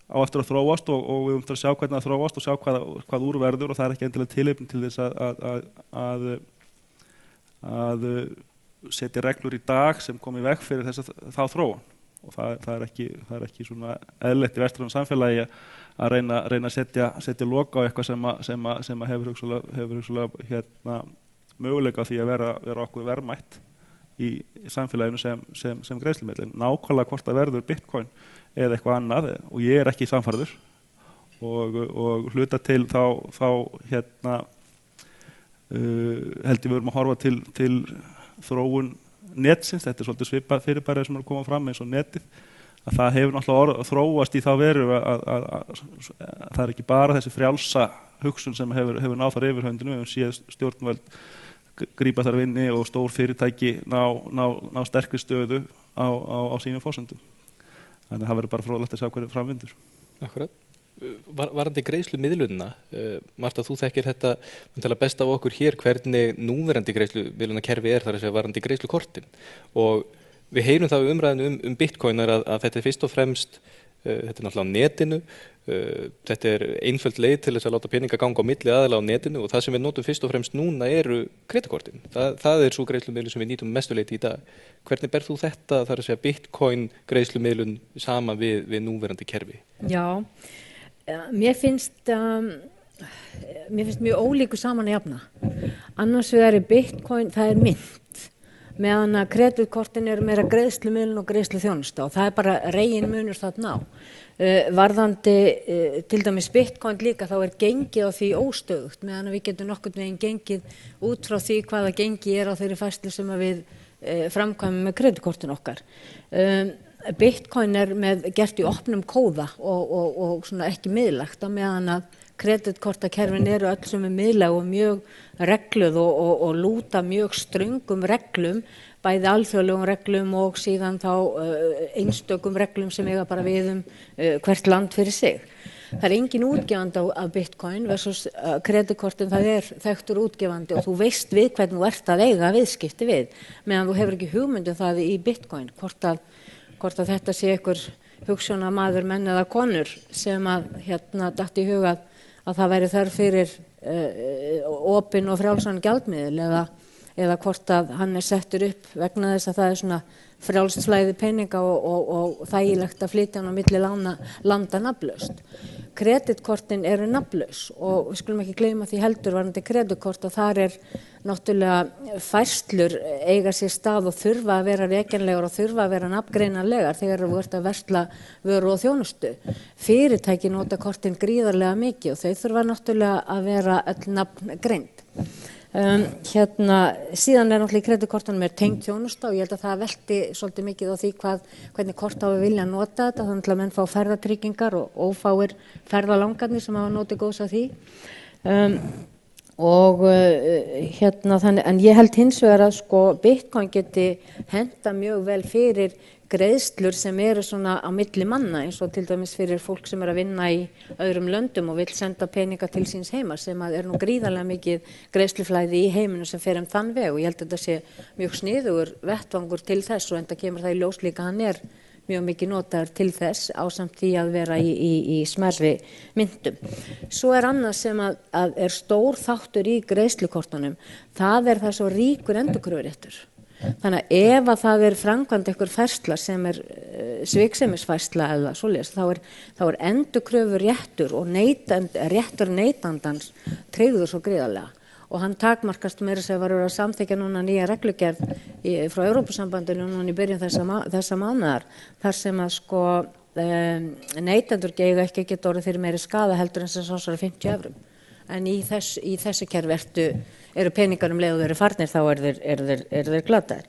Speaker 3: á eftir að þróast og við að sjá hvernig það þróast og sjá hvað úr verður og það er ekki endilega tilefni til þess að setja reglur í dag sem komi í veg fyrir þá þróun og það er ekki svona eðlilegt í vestrænum samfélagi að reyna að setja lok á eitthvað sem hefur hugsanlega möguleika á því að vera okkur verðmætt í samfélaginu sem greiðslumiðil. Nákvæmlega hvort það verður Bitcoin eða eitthvað annað og ég ekki sannfærður og hluta til þá held ég við erum að horfa til þróun netsins. Þetta svolítið svipað fyrirbæri sem koma fram eins og netið að það hefur náttúrulega þróast í þá veru að það ekki bara þessi frjálsa hugsun sem hefur náð þar yfirhöndinu, við höfum séð stjórnvöld grípa þar vinni og stór fyrirtæki ná sterkri stöðu á sínum forsendum. Þannig að það verður bara fróðlegt að sjá hverju framvindur.
Speaker 1: Akkurat. Varandi greiðslumiðlunina, Marta, þú þekkir þetta best af okkur hér, hvernig núverandi greiðslumiðlunarkerfi þar að segja varandi greiðslukortin. Og við heyrum það umræðinu Bitcoinar að þetta fyrst og fremst, þetta náttúrulega á netinu, þetta einföld leið til þess að láta peninga ganga á milli aðila á netinu og það sem við notum fyrst og fremst núna eru kreditkortin. Það svo greiðslumiðlun sem við nýtum mestuleyti í dag. Hvernig berð þú þetta, þar að segja Bitcoin greiðslumiðlun saman við núverandi kerfi?
Speaker 4: Já, mér finnst mjög ólíku saman að jafna. Annars vegar Bitcoin, það mynt, meðan að kreditkortin eru meira greiðslumiðlun og greiðsluþjónusta og það bara regin munur þarna á. Varðandi til dæmis Bitcoin líka þá gengið á því óstöðugt meðan við getum nokkurn veginn gengið út frá því hvaða gengi á þeirri færslu sem við framkvæmum með kreditkortin okkar. Bitcoin gert í opnum kóða og svona ekki miðlægt á meðan að kreditkortakerfin eru öll sem miðlæg og mjög regluð og lúta mjög ströngum reglum, bæði alþjóðlegum reglum og síðan þá einstökum reglum sem eiga bara við hvert land fyrir sig. Það engin útgefandi af Bitcoin versus kreditkortin, það þekktur útgefandi og þú veist við hvernig þú ert að eiga viðskipti við, meðan þú hefur ekki hugmynd það í Bitcoin, hvort að þetta sé einhver hugsjónamaður, menn eða konur sem datt í huga að það væri þörf fyrir opinn og frjálsan gjaldmiðil eða hvort að hann settur upp vegna þess að það svona frjálst flæði peninga og þægilegt að flytja hann á milli landa nafnlaust. Kreditkortin eru nafnlaus og við skulum ekki gleyma því heldur varðandi kreditkort að þar náttúrulega færslur eiga sér stað og þurfa að vera rekjanlegar og þurfa að vera nafngreinanlegar þegar þú ert að versla vöru og þjónustu. Fyrirtæki nota kortin gríðarlega mikið og þau þurfa náttúrulega að vera öll nafngreind. Síðan náttúrulega í kreditkortunum tengd þjónusta og ég held að það velti svolítið mikið á því hvernig kort á að vilja nota þetta, þannig að menn fá ferðatryggingar og ófáir ferðalangarnir sem hafa notið góðs af því. En ég held hins vegar að Bitcoin geti henta mjög vel fyrir greiðslur sem eru svona á milli manna eins og til dæmis fyrir fólk sem að vinna í öðrum löndum og vill senda peninga til síns heima sem að nú gríðarlega mikið greiðsluflæði í heiminu sem fer þann veg og ég held að þetta sé mjög sniðugur vettvangur til þess og enda kemur það í ljós líka hann mjög mikið notaður til þess ásamt því að vera í smærri myntum. Svo annað sem að stór þáttur í greiðslukortunum, það það svo ríkur endurkröfuréttur. Þannig að ef að það framkvæmd einhver færsla sem sviksemisfærsla eða svoleiðis, þá endurkröfuréttur og réttur neytandans tryggður svo gríðarlega. Og hann takmarkast meira sem var að samþykkja núna nýja reglugerð frá Evrópusambandinu núna í byrjun þessa mánaðar þar sem að neytendur eiga ekki að geta orðið fyrir meiri skaða heldur en sem sásar 50 evrum. En í þessu kerfi eru peningar leið og þeir farnir þá eru þeir glataðir.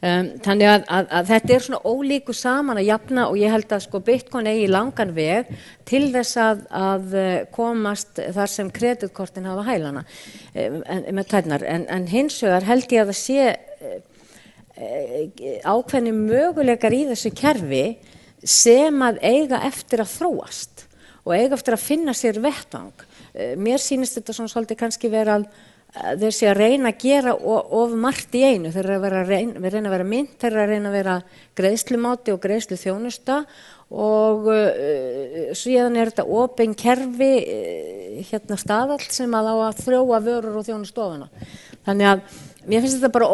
Speaker 4: Þannig að þetta svona ólíku saman að jafna og ég held að Bitcoin eigi langan veg til þess að komast þar sem kreditkortin hafa hælana með tærnar. En hins vegar held ég að það sé ákveðnir möguleikar í þessu kerfi sem að eiga eftir að þróast og eiga eftir að finna sér vettvang. Mér sýnist þetta svona svolítið kannski vera þeir sé að reyna að gera of margt í einu, þeir reyna að vera mynt, þeir reyna að vera greiðslumáti og greiðsluþjónusta og síðan þetta opin kerfi staðall sem að á að þróa vörur og þjónustofuna. Þannig að mér finnst þetta bara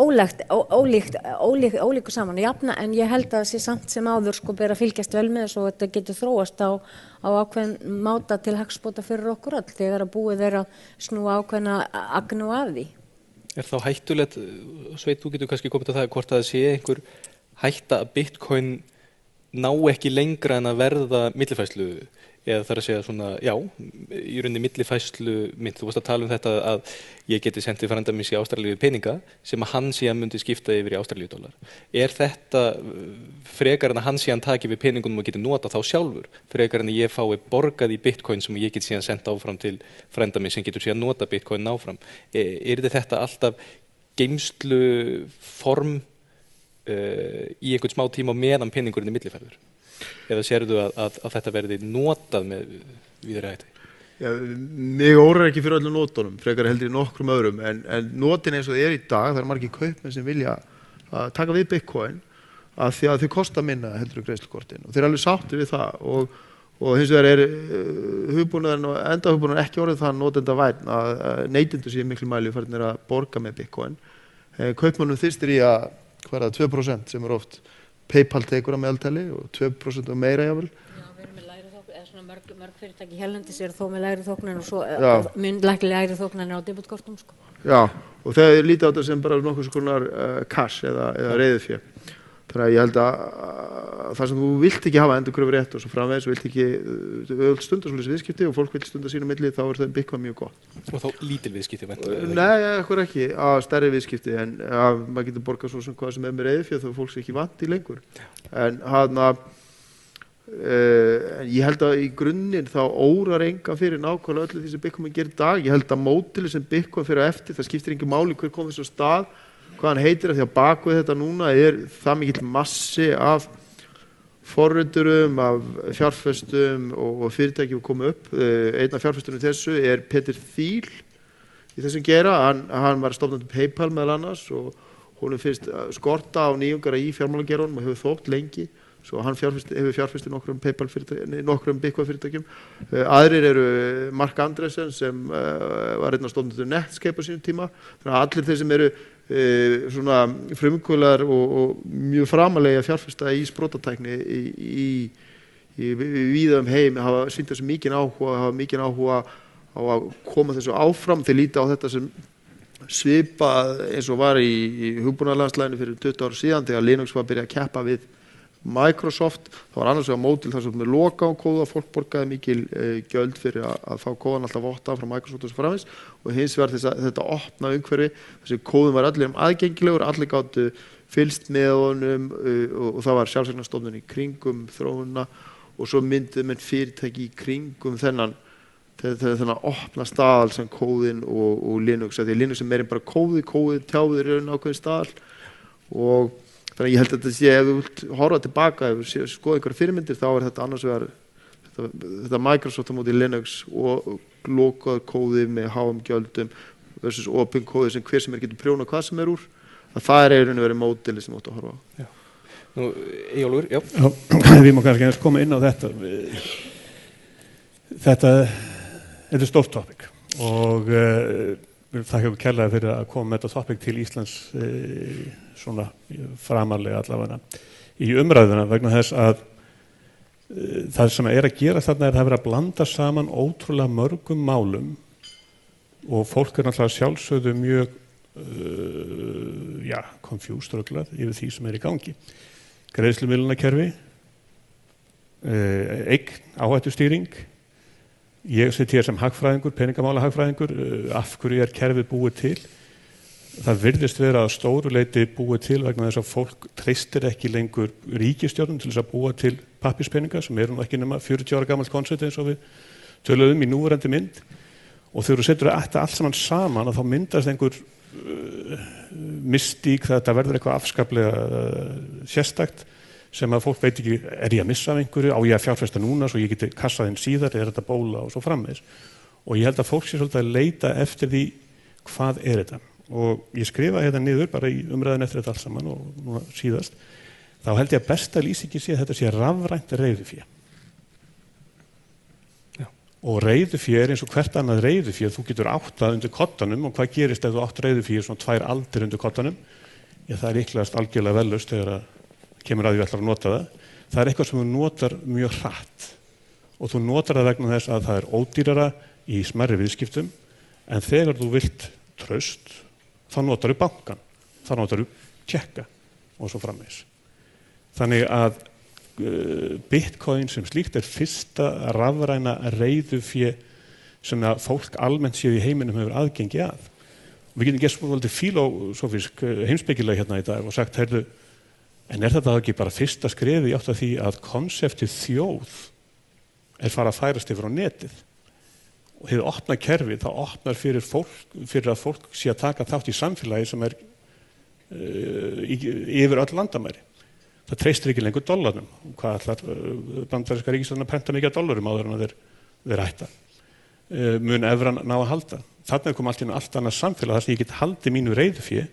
Speaker 4: ólíku saman að jafna en ég held að það sé samt sem áður ber að fylgjast vel með þess og þetta getur þróast á ákveðin máta til hagsbóta fyrir okkur öll þegar að búið að snúa ákveðna agnu af því.
Speaker 1: Þá hættulegt, Sveinn, þú getur kannski komið til það hvort að það sé einhver hætta að Bitcoin ná ekki lengra en að verða millifærslu eða þarf að segja svona, já, í rauninni millifærslu mynd. Þú varst að tala þetta að ég geti sendið frænda míns í Ástralíu peninga sem að hann síðan myndi skipta yfir í Ástralíudollar. Þetta frekar en að hann síðan taki við peningunum og geti nota þá sjálfur, frekar en að ég fái borgað í bitcoin sem ég get síðan senda áfram til frænda míns sem getur síðan nota bitcoin áfram. Þetta alltaf geymsluform í einhvern smá tíma meðan peningurinn millifærður? Eða sérðu að þetta verði notað með víðari hætti?
Speaker 2: Já, mig órar ekki fyrir öllum notunum, frekar heldur í nokkrum öðrum, en notin eins og það í dag, það margir kaupmenn sem vilja að taka við bitcoin af því að þau kosta minna heldur greiðslukortin og þeir alveg sáttir við það og hins vegar hugbúnaðurinn og endahugbúnaðurinn ekki orðið það notendavænn að neytendur séu miklu mæli farnir að borga með bitcoin. Kaupmönnum þyrstir í að 2% sem oft PayPal tekur að meðaltali og 2% og meira jáfnvel.
Speaker 4: Já, við erum með lægri þóknun, eða svona mörg fyrirtæki hérlendis þó með lægri þóknun og svo mun lægri þóknun á debitkortum, sko. Já,
Speaker 2: og þeir líta á þetta sem bara nokkuð skonar cash eða reiðufé. Þannig að ég held að það sem þú vilt ekki hafa endurkröfur rétt og svo framvegis, þú vilt ekki stunda svolítið viðskipti og fólk vil stunda sínu milli, þá það bitcoin mjög gott.
Speaker 1: Og þá lítil viðskipti væntanlega?
Speaker 2: Nei, ekkur ekki, að stærri viðskipti, en maður getur borgað svo sem hvað sem með reiðufé þá fólk sé ekki vant í lengur. En ég held að í grunninn þá órar engan fyrir nákvæmlega öllu því sem bitcoin gerir í dag. Ég held að mótilið sem bitcoin fyrir eftir, það skiptir engin máli hver kom þessu stað, hvað hann heitir, af því að bakvið þetta núna það mikill massi af forriturum, af fjárfestum og fyrirtækjum komið upp. Einn af fjárfestunum þessu Peter Thiel í þessum gera, hann var stofnandi PayPal meðal annars og honum finnst skorta á nýjungara í fjármálageranum og hefur þótt lengi, svo hann hefur fjárfest í nokkrum Bitcoin fyrirtækjum. Aðrir eru Mark Andreessen sem var einn af stofnandi Netscape á sínum tíma. Þannig að allir þeir sem eru svona frumkvöðlar og mjög framalega fjárfesta í sprotatækni í víða heim hafa sýnt þessu mikinn áhuga á að koma þessu áfram. Þeir líta á þetta sem svipað eins og var í hugbúnaðarlandslæginu fyrir 20 ára síðan þegar Linux var að byrja að keppa við Microsoft. Það var annars vegar mótil þar sem með loka á kóða, fólk borgaði mikil gjöld fyrir að fá kóðan alltaf vottað frá Microsoft og svo framvegis, og hins vegar þetta opna umhverfi, þessi kóðum var allir aðgengilegur, allir gátu fylgst með honum og það var sjálfseignarstofnun í kringum þróunina og svo mynduðu menn fyrirtæki í kringum þennan opna staðal sem kóðin og Linux, því Linux meira en bara kóðið tjáðir ákveðin staðal. Og þannig að ég held að þetta sé, ef þú vilt horfa tilbaka, ef þú skoða einhverja fyrirmyndir, þá þetta annars vegar þetta Microsoft á móti Linux og lokað kóði með háum gjöldum versus open kóði sem hver sem getur prjóna hvað sem úr, að það í rauninni verið módeli sem þú átt að horfa á.
Speaker 1: Já. Nú, Eyjólfur, já.
Speaker 3: Við má kannski eins koma inn á þetta. Þetta er stórt topic og það hefur kærlega fyrir að koma með þetta topic til Íslands svona framarlega allavega í umræðuna vegna þess að það sem að gera þarna það verið að blanda saman ótrúlega mörgum málum og fólk náttúrulega sjálfsögðu mjög confused röglað yfir því sem í gangi. Greiðslumiðlunarkerfi, eign, áhættustýring. Ég sitt hér sem hagfræðingur, peningamálahagfræðingur, af hverju kerfið búið til? Það virðist vera að stóru leyti búið til vegna þess að fólk treystir ekki lengur ríkisstjórnum til þess að búa til pappírspeninga sem nú ekki nema 40 ára gamalt koncept eins og við töluðum í núverandi mynd og þegar þú setur þetta allt saman að þá myndast einhver mystík það þetta verður eitthvað afskaplega sérstakt sem að fólk veit ekki, ég að missa af einhverju, á ég að fjárfesta núna svo ég geti kassað inn síðar, þetta bóla og svo framvegis. Og ég held að fólk sé svolítið að leita eftir því hvað þetta. Og ég skrifaði þetta niður bara í umræðin eftir þetta allt saman og núna síðast. Þá held ég að besta lýsingi sé að þetta sé rafrænt reiðufé. Og reiðufé eins og hvert annað reiðufé, þú getur átt það undir koddanum og hvað gerist ef þú átt reiðufé svona 2 aldir undir koddanum? Það líklegast algjörlega vellust þegar kemur að því ætlar að nota það. Það eitthvað sem þú notar mjög hratt og þú notar það vegna þess að það ódýrara í smærri viðskiptum en þegar þú vilt traust þá notar þú bankan, þá notar þú tjekka og svo framvegis. Þannig að
Speaker 5: Bitcoin sem slíkt fyrsta rafræna reiðufé sem að fólk almennt séu í heiminum hefur aðgengi að. Við getum gert svolítið filósófísk heimspekilega hérna í dag og sagt, heyrðu, en þetta ekki bara fyrsta skrefi átt að því að konseptið þjóð fara að færast yfir á netið. Og hefur opnað kerfið, það opnar fyrir að fólk sé að taka þátt í samfélagi sem yfir öll landamæri. Það treystir ekki lengur dollarnum. Hvað ætlar bandaríska ríkisstjórnin að prenta mikið af dollarum áður en að þeir hætta? Mun evran ná að halda. Þarna kom allt annað samfélag þar sem ég get haldið mínu reiðufé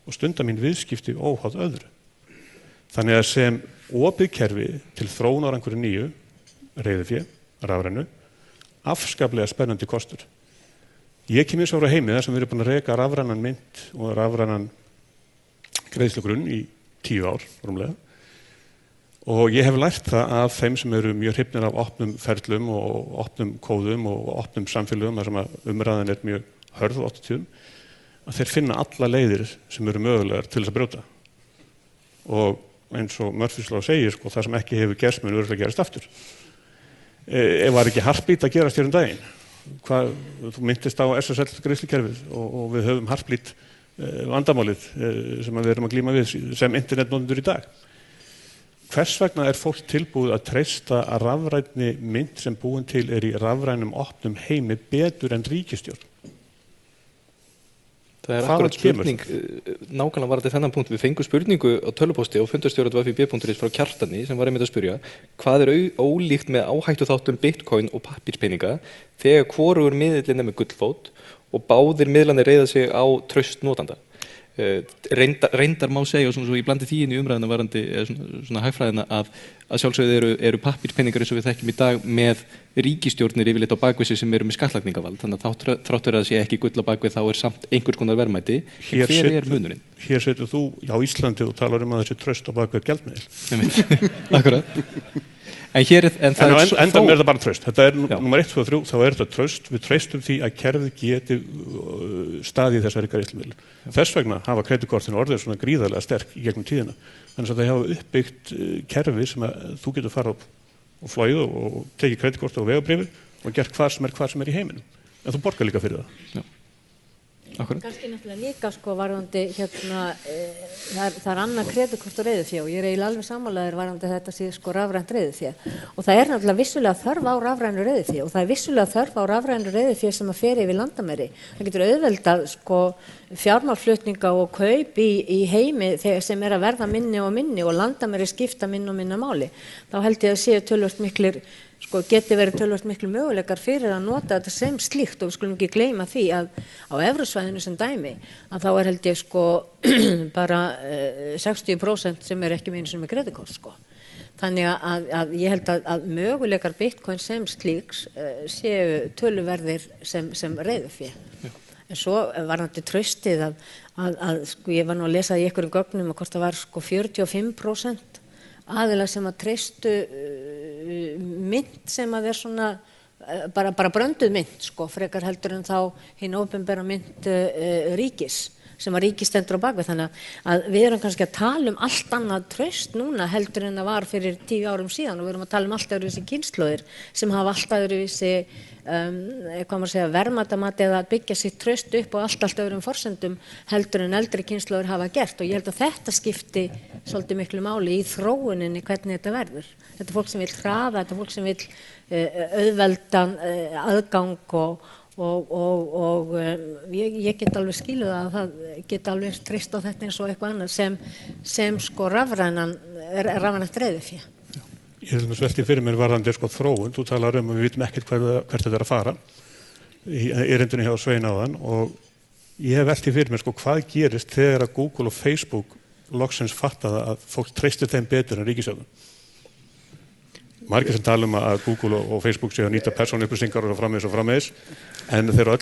Speaker 5: og stunda mín viðskipti óháð öðru. Þannig að sem opið kerfi til þróunar einhverju nýju reiðufé, rafrænu, afskaplega spennandi kostur. Ég kem frá heimi þar sem við erum búin að reka rafrænan mynt og rafrænan greiðslugrunn í 10 ár, rúmlega. Og ég hef lært það af þeim sem eru mjög hrifnir af opnum ferlum og opnum kóðum og opnum samfélögum þar sem umræðan mjög hörð á 80, að þeir finna alla leiðir sem eru mögulegar til þess að brjóta. Og eins og Murphys Law segir, sko, það sem ekki hefur gerst mun örugglega gerast aftur. Var ekki Heartbeat að gerast hér daginn? Þú myndist á SSL greiðslukerfið og við höfum Heartbeat vandamálið sem við erum að glíma við sem internetnotendur í dag. Hvers vegna fólk tilbúið að treysta að rafrænni mynt sem búin til í rafrænum opnum heimi betur en ríkisstjórn?
Speaker 1: Það akkurat spurning, nákvæmlega var þetta þennan punkt. Við fengum spurningu á tölvupósti á fundarstjóra.fib.is frá Kjartani sem var einmitt að spyrja hvað ólíkt með áhættu þáttum Bitcoin og pappírspeninga þegar hvorugur miðillinn með gullfót og báðir miðlarnir reiða sig á traust notanda. Reyndar má segja og svo ég blandi því inn í umræðina varandi svona hagfræðina að sjálfsögðu eru pappírspeningar eins og við þekkjum í dag með ríkisstjórnir yfirleitt á bakvið sig sem eru með skattlagningarvald, þannig að þráttur að það sé ekki gull á bakvið þá samt einhvers konar verðmæti. Hver munurinn?
Speaker 5: Hér setur þú á Íslandi og talar að þessi traust á bakvið gjaldmiðil.
Speaker 1: Akkurat. En
Speaker 5: endan það bara traust. Þetta nummer 1, 2 og 3, þá þetta traust. Við treystum því að kerfið geti staðið þessari greiðslumiðlun. Þess vegna hafa kreditkortin orðið svona gríðarlega sterk í gegnum tíðina. Þannig að það hafa uppbyggt kerfi sem að þú getur fara og flogið og tekið kreditkort og vegabréfi og gert hvað sem í heiminum. En þú borgar líka fyrir það.
Speaker 1: Já.
Speaker 4: Kannski náttúrulega líka sko varðandi það annað kreditkort og reiðufé og ég eiginlega alveg sammálaður varðandi þetta sé sko rafrænt reiðufé og það náttúrulega vissulega þörf á rafrænu reiðufé og það vissulega þörf á rafrænu reiðufé sem að fer yfir landamæri. Það getur auðveldað sko fjármálflutninga og kaup í heimi sem að verða minni og landamæri skipta minni og minna máli. Þá held ég að séu töluvert miklir geti verið töluvert miklu möguleikar fyrir að nota þetta sem slíkt og við skulum ekki gleyma því að á evrusvæðinu sem dæmi að þá held ég bara 60% sem ekki með einu sem kreditkort Þannig að ég held að möguleikar Bitcoin sem slíks séu töluverðir sem reiðufé. En svo varðandi traustið að ég var nú að lesa í einhverjum gögnum að hvort það var 45% aðilar sem að treystu mynt sem að svona bara brönduð mynt frekar heldur en þá hinn opinbera mynt ríkis sem að ríkið stendur á bakvið þannig að við erum kannski að tala allt annað traust núna heldur en það var fyrir 10 árum síðan og við erum að tala allt öðruvísi kynslóðir sem hafa allt öðruvísi verðmætamati eða byggja sitt traust upp og allt öðrum forsendum heldur en eldri kynslóðir hafa gert og ég held að þetta skipti svolítið miklu máli í þróuninni hvernig þetta verður. Þetta fólk sem vill hraða, þetta fólk sem vill auðveldan aðgang og ég get alveg skiluð að það get alveg treyst á þetta eins og eitthvað annað sem rafrænt reiðufé.
Speaker 5: Ég held að svelti fyrir mér varðandi þróun, þú talar að við vitum ekkert hvert þetta að fara í erindinu hjá Svein áðan og ég hef velti fyrir mér hvað gerist þegar að Google og Facebook loksins fattaði að fólk treystir þeim betur en ríkisstjórnin. Margir sem tala að Google og Facebook séu að nýta persónuupplýsingar og framvegis en þegar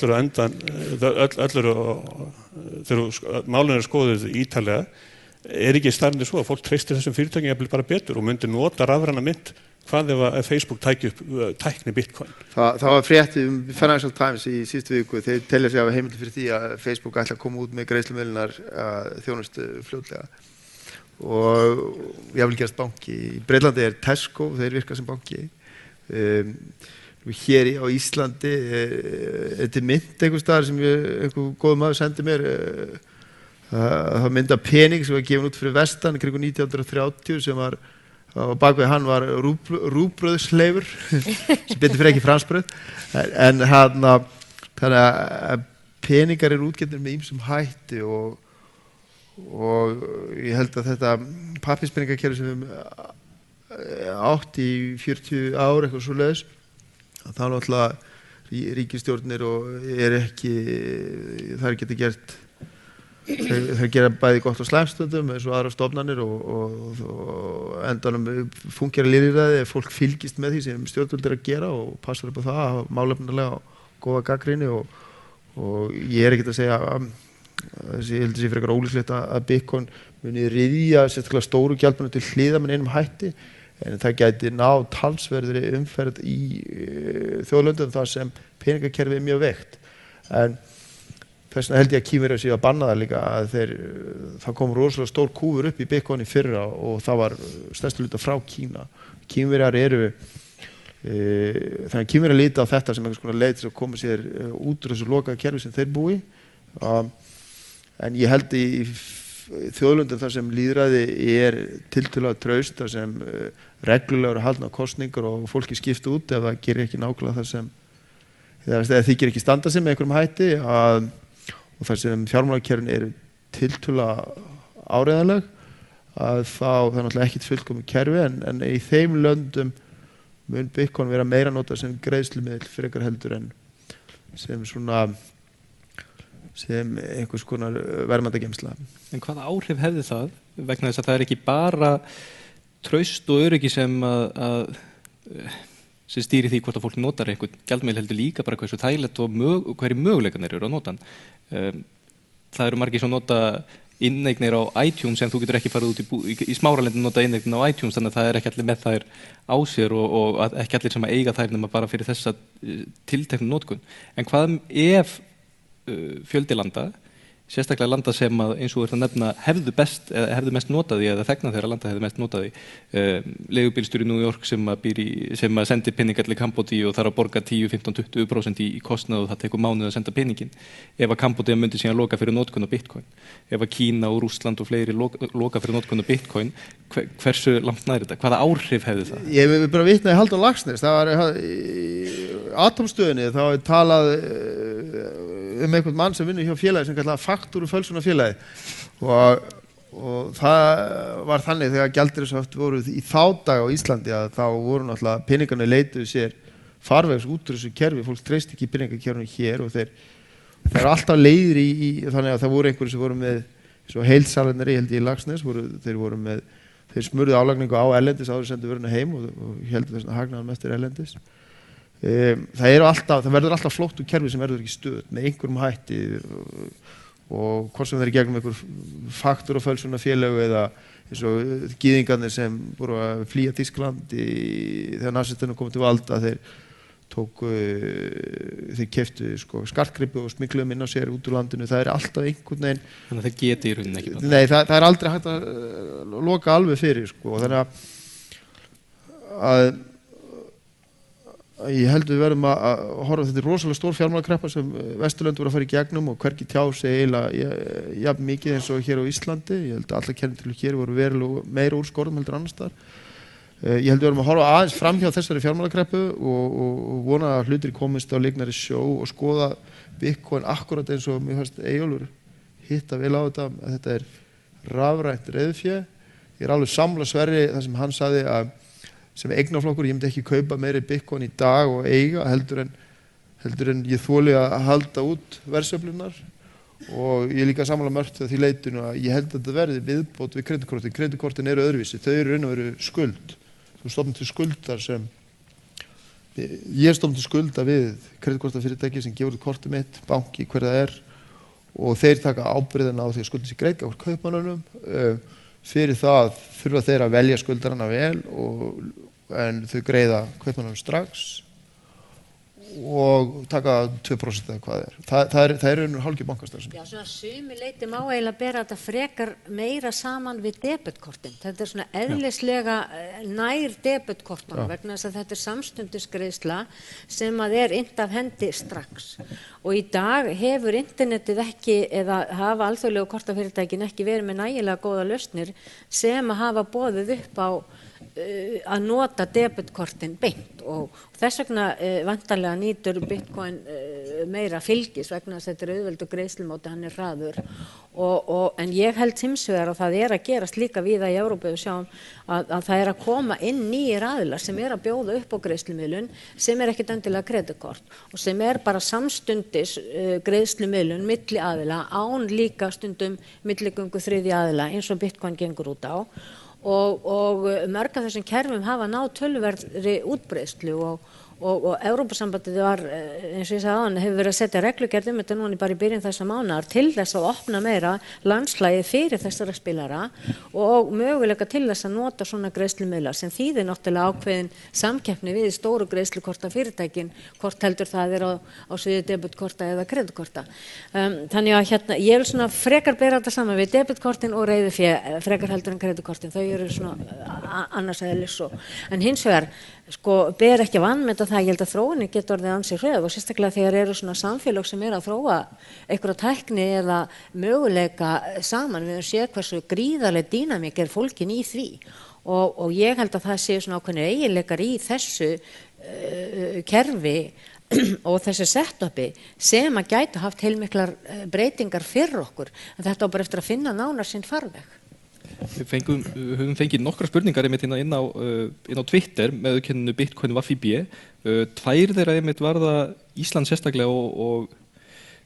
Speaker 5: málin skoðuð ítarlega ekki starfandi svo að fólk treystir þessum fyrirtækjum bara betur og myndi nota rafræna mynt hvað ef Facebook tæki upp tækni Bitcoin.
Speaker 2: Það var frétt Financial Times í síðustu viku þeir telja sig af heimildi fyrir því að Facebook ætla að koma út með greiðslumiðlunar þjónustu fljótlega og ég vil gerast banki. Í Breitlandi Tesco, þeir virka sem banki. Hér á Íslandi þetta mynt einhvers staðar sem einhver góð maður sendi mér það mynda pening sem var gefin út fyrir vestan kringu 1930 sem var á bakvið hann var rúgbrauðsleifur sem betur fyrir ekki fransbrauð en þannig að peningar útgefnir með ýmsum hætti og ég held að þetta pappírspeningakerfi sem við átt í 40 ár eitthvað svoleiðis þá náttúrulega ríkisstjórnir og ekki það geta gert það gera bæði gott og slæmt stundum eins og aðrar stofnanir og endanum fúnkera lýðræði ef fólk fylgist með því sem stjórnvöld að gera og passar upp á það að hafa málefnalega og góða gagnrýni og ég ekkert að segja ég held að sé frekar ólíklegt að Bitcoin muni ryðja sérstaklega stóru gjaldmiðlum til hliðar með einum hætti en það gæti náð talsverðri umferð í þjóðlöndum þar sem peningakerfið mjög veikt en þess vegna held ég að Kínverjar séu að banna það líka að það kom rosalega stór kúfur upp í Bitcoin í fyrra og það var stærstu hluta frá Kína. Kínverjar þannig að Kínverjar líta á þetta sem einhvers konar leið til að koma sér út úr þessu lokaða kerfi sem þeir búi en ég held í þjóðlöndum þar sem lýðræði tiltölulega traust þar sem reglulega eru haldnar kosningar og fólki skipt út ef það gerir ekki nákvæmlega það sem eða þykir ekki standa sig með einhverjum hætti og þar sem fjármálakerfin tiltölulega áreiðanleg að þá það náttúrulega ekkert fullkomið kerfi en í þeim löndum mun Bitcoin vera meira notað sem greiðslumiðl frekar heldur en sem einhvers konar verðmætageymsla.
Speaker 1: En hvaða áhrif hefði það vegna þess að það ekki bara traust og öryggi sem sem stýri því hvort að fólk notar einhvern gjaldmiðil heldur líka bara hversu þægilegt og hverju möguleikarnir eru að nota hann. Það eru margir sem nota inneignir á iTunes en þú getur ekki farið út í smáralendin nota inneignir á iTunes þannig að það ekki allir með þær á sér og ekki allir sem að eiga þær nema bara fyrir þessa tilteknu notkun. En hvað ef fjöldi landa, sérstaklega landa sem að eins og nefna hefðu mest notaði eða þegna þeirra landa hefðu mest notaði leigubílstjóri í New York sem að sendi peningar til Kambódíu og þarf að borga 10, 15, 20% í kostnað og það tekur mánuð að senda peningin ef að Kambódía myndi síðan loka fyrir notkun á Bitcoin ef að Kína og Rússland og fleiri loka fyrir notkun á Bitcoin hversu langt nær þetta? Hvaða áhrif hefði það?
Speaker 2: Ég vil bara vitna í Halldór Laxness það var atómstöðinni þá er talað einhvern mann sem vinnur hjá félagi sem kallaði faktúrufölsunarfélagi og það var þannig þegar gjaldeyrishöft voru í þá dag á Íslandi að þá voru náttúrulega peningarnir leituðu sér farvegs út úr þessu kerfi fólk treysti ekki peningakerfinu hér og þeir alltaf leiðir í þannig að það voru einhverju sem voru með svo heilsalarnir held ég í Laxness þeir smurðu álagningu á erlendis áður sendu vöruna heim og heldur þess að hagnaðan mestir erlendis það verður alltaf flóktu kerfi sem verður ekki stöð með einhverjum hætti og hvort sem þeir gegnum einhver faktúrufölsunarfélög eða eins og gyðingarnir sem voru að flýja Þýskaland þegar nasisterne komu til valda þeir keyptu skartgripi og smygluðu inn á sér út úr landinu það alltaf einhvern veginn
Speaker 1: þannig að það geti í rauninni ekki
Speaker 2: nei það aldrei hægt að loka alveg fyrir þannig að ég held við verðum að horfa þetta rosalega stór fjármálakreppa sem Vesturlönd voru að fara í gegnum og hvergi tjá sig eiginlega jafn mikið eins og hér á Íslandi ég held að allar kennitölur hér voru verulega meira úr skorðum heldur annars staðar ég held við verðum að horfa aðeins fram hjá þessari fjármálakreppu og vona að hlutir komist á leiknari sjó og skoða Bitcoin akkurat eins og mér fannst Eyjólfur hitta vel á þetta rafrænt reiðfé ég alveg samla Sverri það sem hann sagði að sem eignaflokkur, ég myndi ekki kaupa meiri Bitcoin í dag og eiga heldur en ég þoli að halda út verðsveiflurnar og ég líka sammála mörgt því leitinu að ég held að þetta verði viðbót við kreditkortin eru öðruvísi, þau eru raun og veru skuld þú stofnum til skuldar sem ég stofnum til skulda við kreditkortafyrirtæki sem gefur út kortið mitt, banki, hver það og þeir taka ábyrgðina á því að skuldin sé greidd gagnvart kaupmönnunum fyrir það þurfa þeir að velja skuldarana vel en þau greiða kaupmönnunum strax og taka 2% eða hvað það er raunur hálfgerð bankastarfsemi.
Speaker 4: Já, svona sumi leyti má eiginlega bera þetta frekar meira saman við debetkortin. Þetta svona eðlislega nær debetkortunum vegna þess að þetta samstundisgreiðsla sem að innt af hendi strax. Og í dag hefur internetið ekki, eða hafa alþjóðlegu kortafyrirtækin ekki verið með nægilega góða lausnir sem að hafa boðið upp á að nota debetkortin beint og þess vegna vantarlega nýtur Bitcoin meira fylgis vegna þess að þetta auðveldur greiðslumóti, hann hraður en ég held hins vegar og það að gerast líka víða í Evrópu, við sjáum að það að koma inn nýjir aðilar sem að bjóða upp á greiðslumiðlun sem ekkert endilega kreditkort og sem bara samstundis greiðslumiðlun milli aðila án líka stundum milligöngu þriðja aðila eins og Bitcoin gengur út á og mörg af þessum kerfum hafa náð töluverðri útbreiðslu og Evrópusambandið var, eins og ég sagði áðan, hefur verið að setja reglugerð þetta núna bara í byrjun þessa mánaðar til þess að opna meira landslagið fyrir þessara spilara og möguleika til þess að nota svona greiðslumiðla sem þýðir náttúrulega ákveðin samkeppni við stóru greiðslukorta fyrirtækin, hvort heldur það á sviði debetkorta eða kreditkorta. Þannig að hérna, ég vil svona frekar bera þetta saman við debetkortin og reiðufé frekar heldur en kreditkortin, þau eru svona annars eðlis en hins vegar ber ekki að vanmeta það, ég held að þróunin getur orðið ansi hröð og sérstaklega þegar eru svona samfélög sem að þróa einhverja tækni eða möguleika saman, við höfum séð hversu gríðarleg dýnamík fólkin í því og ég held að það séu svona ákveðnir eiginleikar í þessu kerfi og þessu setupi sem að gætu haft heilmiklar breytingar fyrir okkur, en þetta á bara eftir að finna nánar sinn farveg.
Speaker 1: Við höfum fengið nokkra spurningar einmitt inn á Twitter með auðkenninu Bitcoin VFIB. Tvær þeirra einmitt varða Ísland sérstaklega og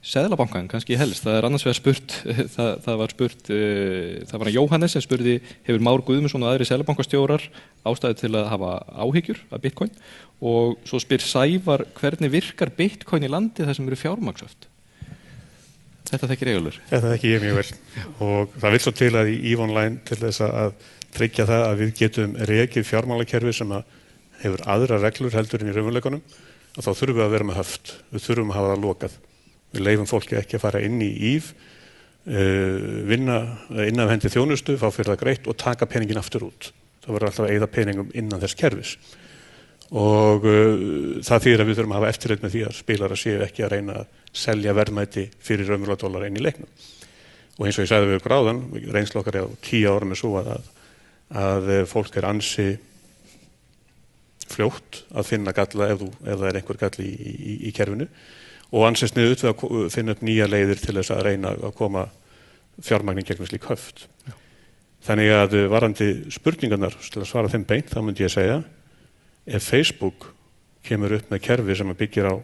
Speaker 1: Seðlabankann kannski helst. Það annars vegar spurt, það var Jóhannes sem spurði hefur Már Guðmundsson og aðrir seðlabankastjórar ástæðu til að hafa áhyggjur af Bitcoin og svo spyr Sævar hvernig virkar Bitcoin í landi þar sem eru fjármagnshöft? Þetta þekkir Eyjólfur.
Speaker 5: Þetta þekki ég mjög vel og það vill svo til að í EVE Online til þess að tryggja það að við getum rekið fjármálakerfi sem hefur aðra reglur heldur en í raunveruleikanum og þá þurfum við að vera með höft. Við þurfum að hafa það lokað. Við leyfum fólki ekki að fara inn í EVE, vinna inn af hendi þjónustu, fá fyrir það greitt og taka peningin aftur út. Það verður alltaf að eyða peningum innan þess kerfis. Og það þýðir að við þurfum að hafa eftirlit með því að spilarar séu ekki að reyna að selja verðmæti fyrir raunverulega dollara inn í leiknum. Og eins og ég sagði við ykkur áðan, reynslu okkar á 10 árum svo að fólk ansi fljótt að finna galla ef það einhver galli í kerfinu og ansi sniðugt við að finna upp nýja leiðir til þess að reyna að koma fjármagnin gegnum slík höft. Já. Þannig að varðandi spurningarnar til að svara þeim beint, þá myndi ég segja ef Facebook kemur upp með kerfi sem byggir á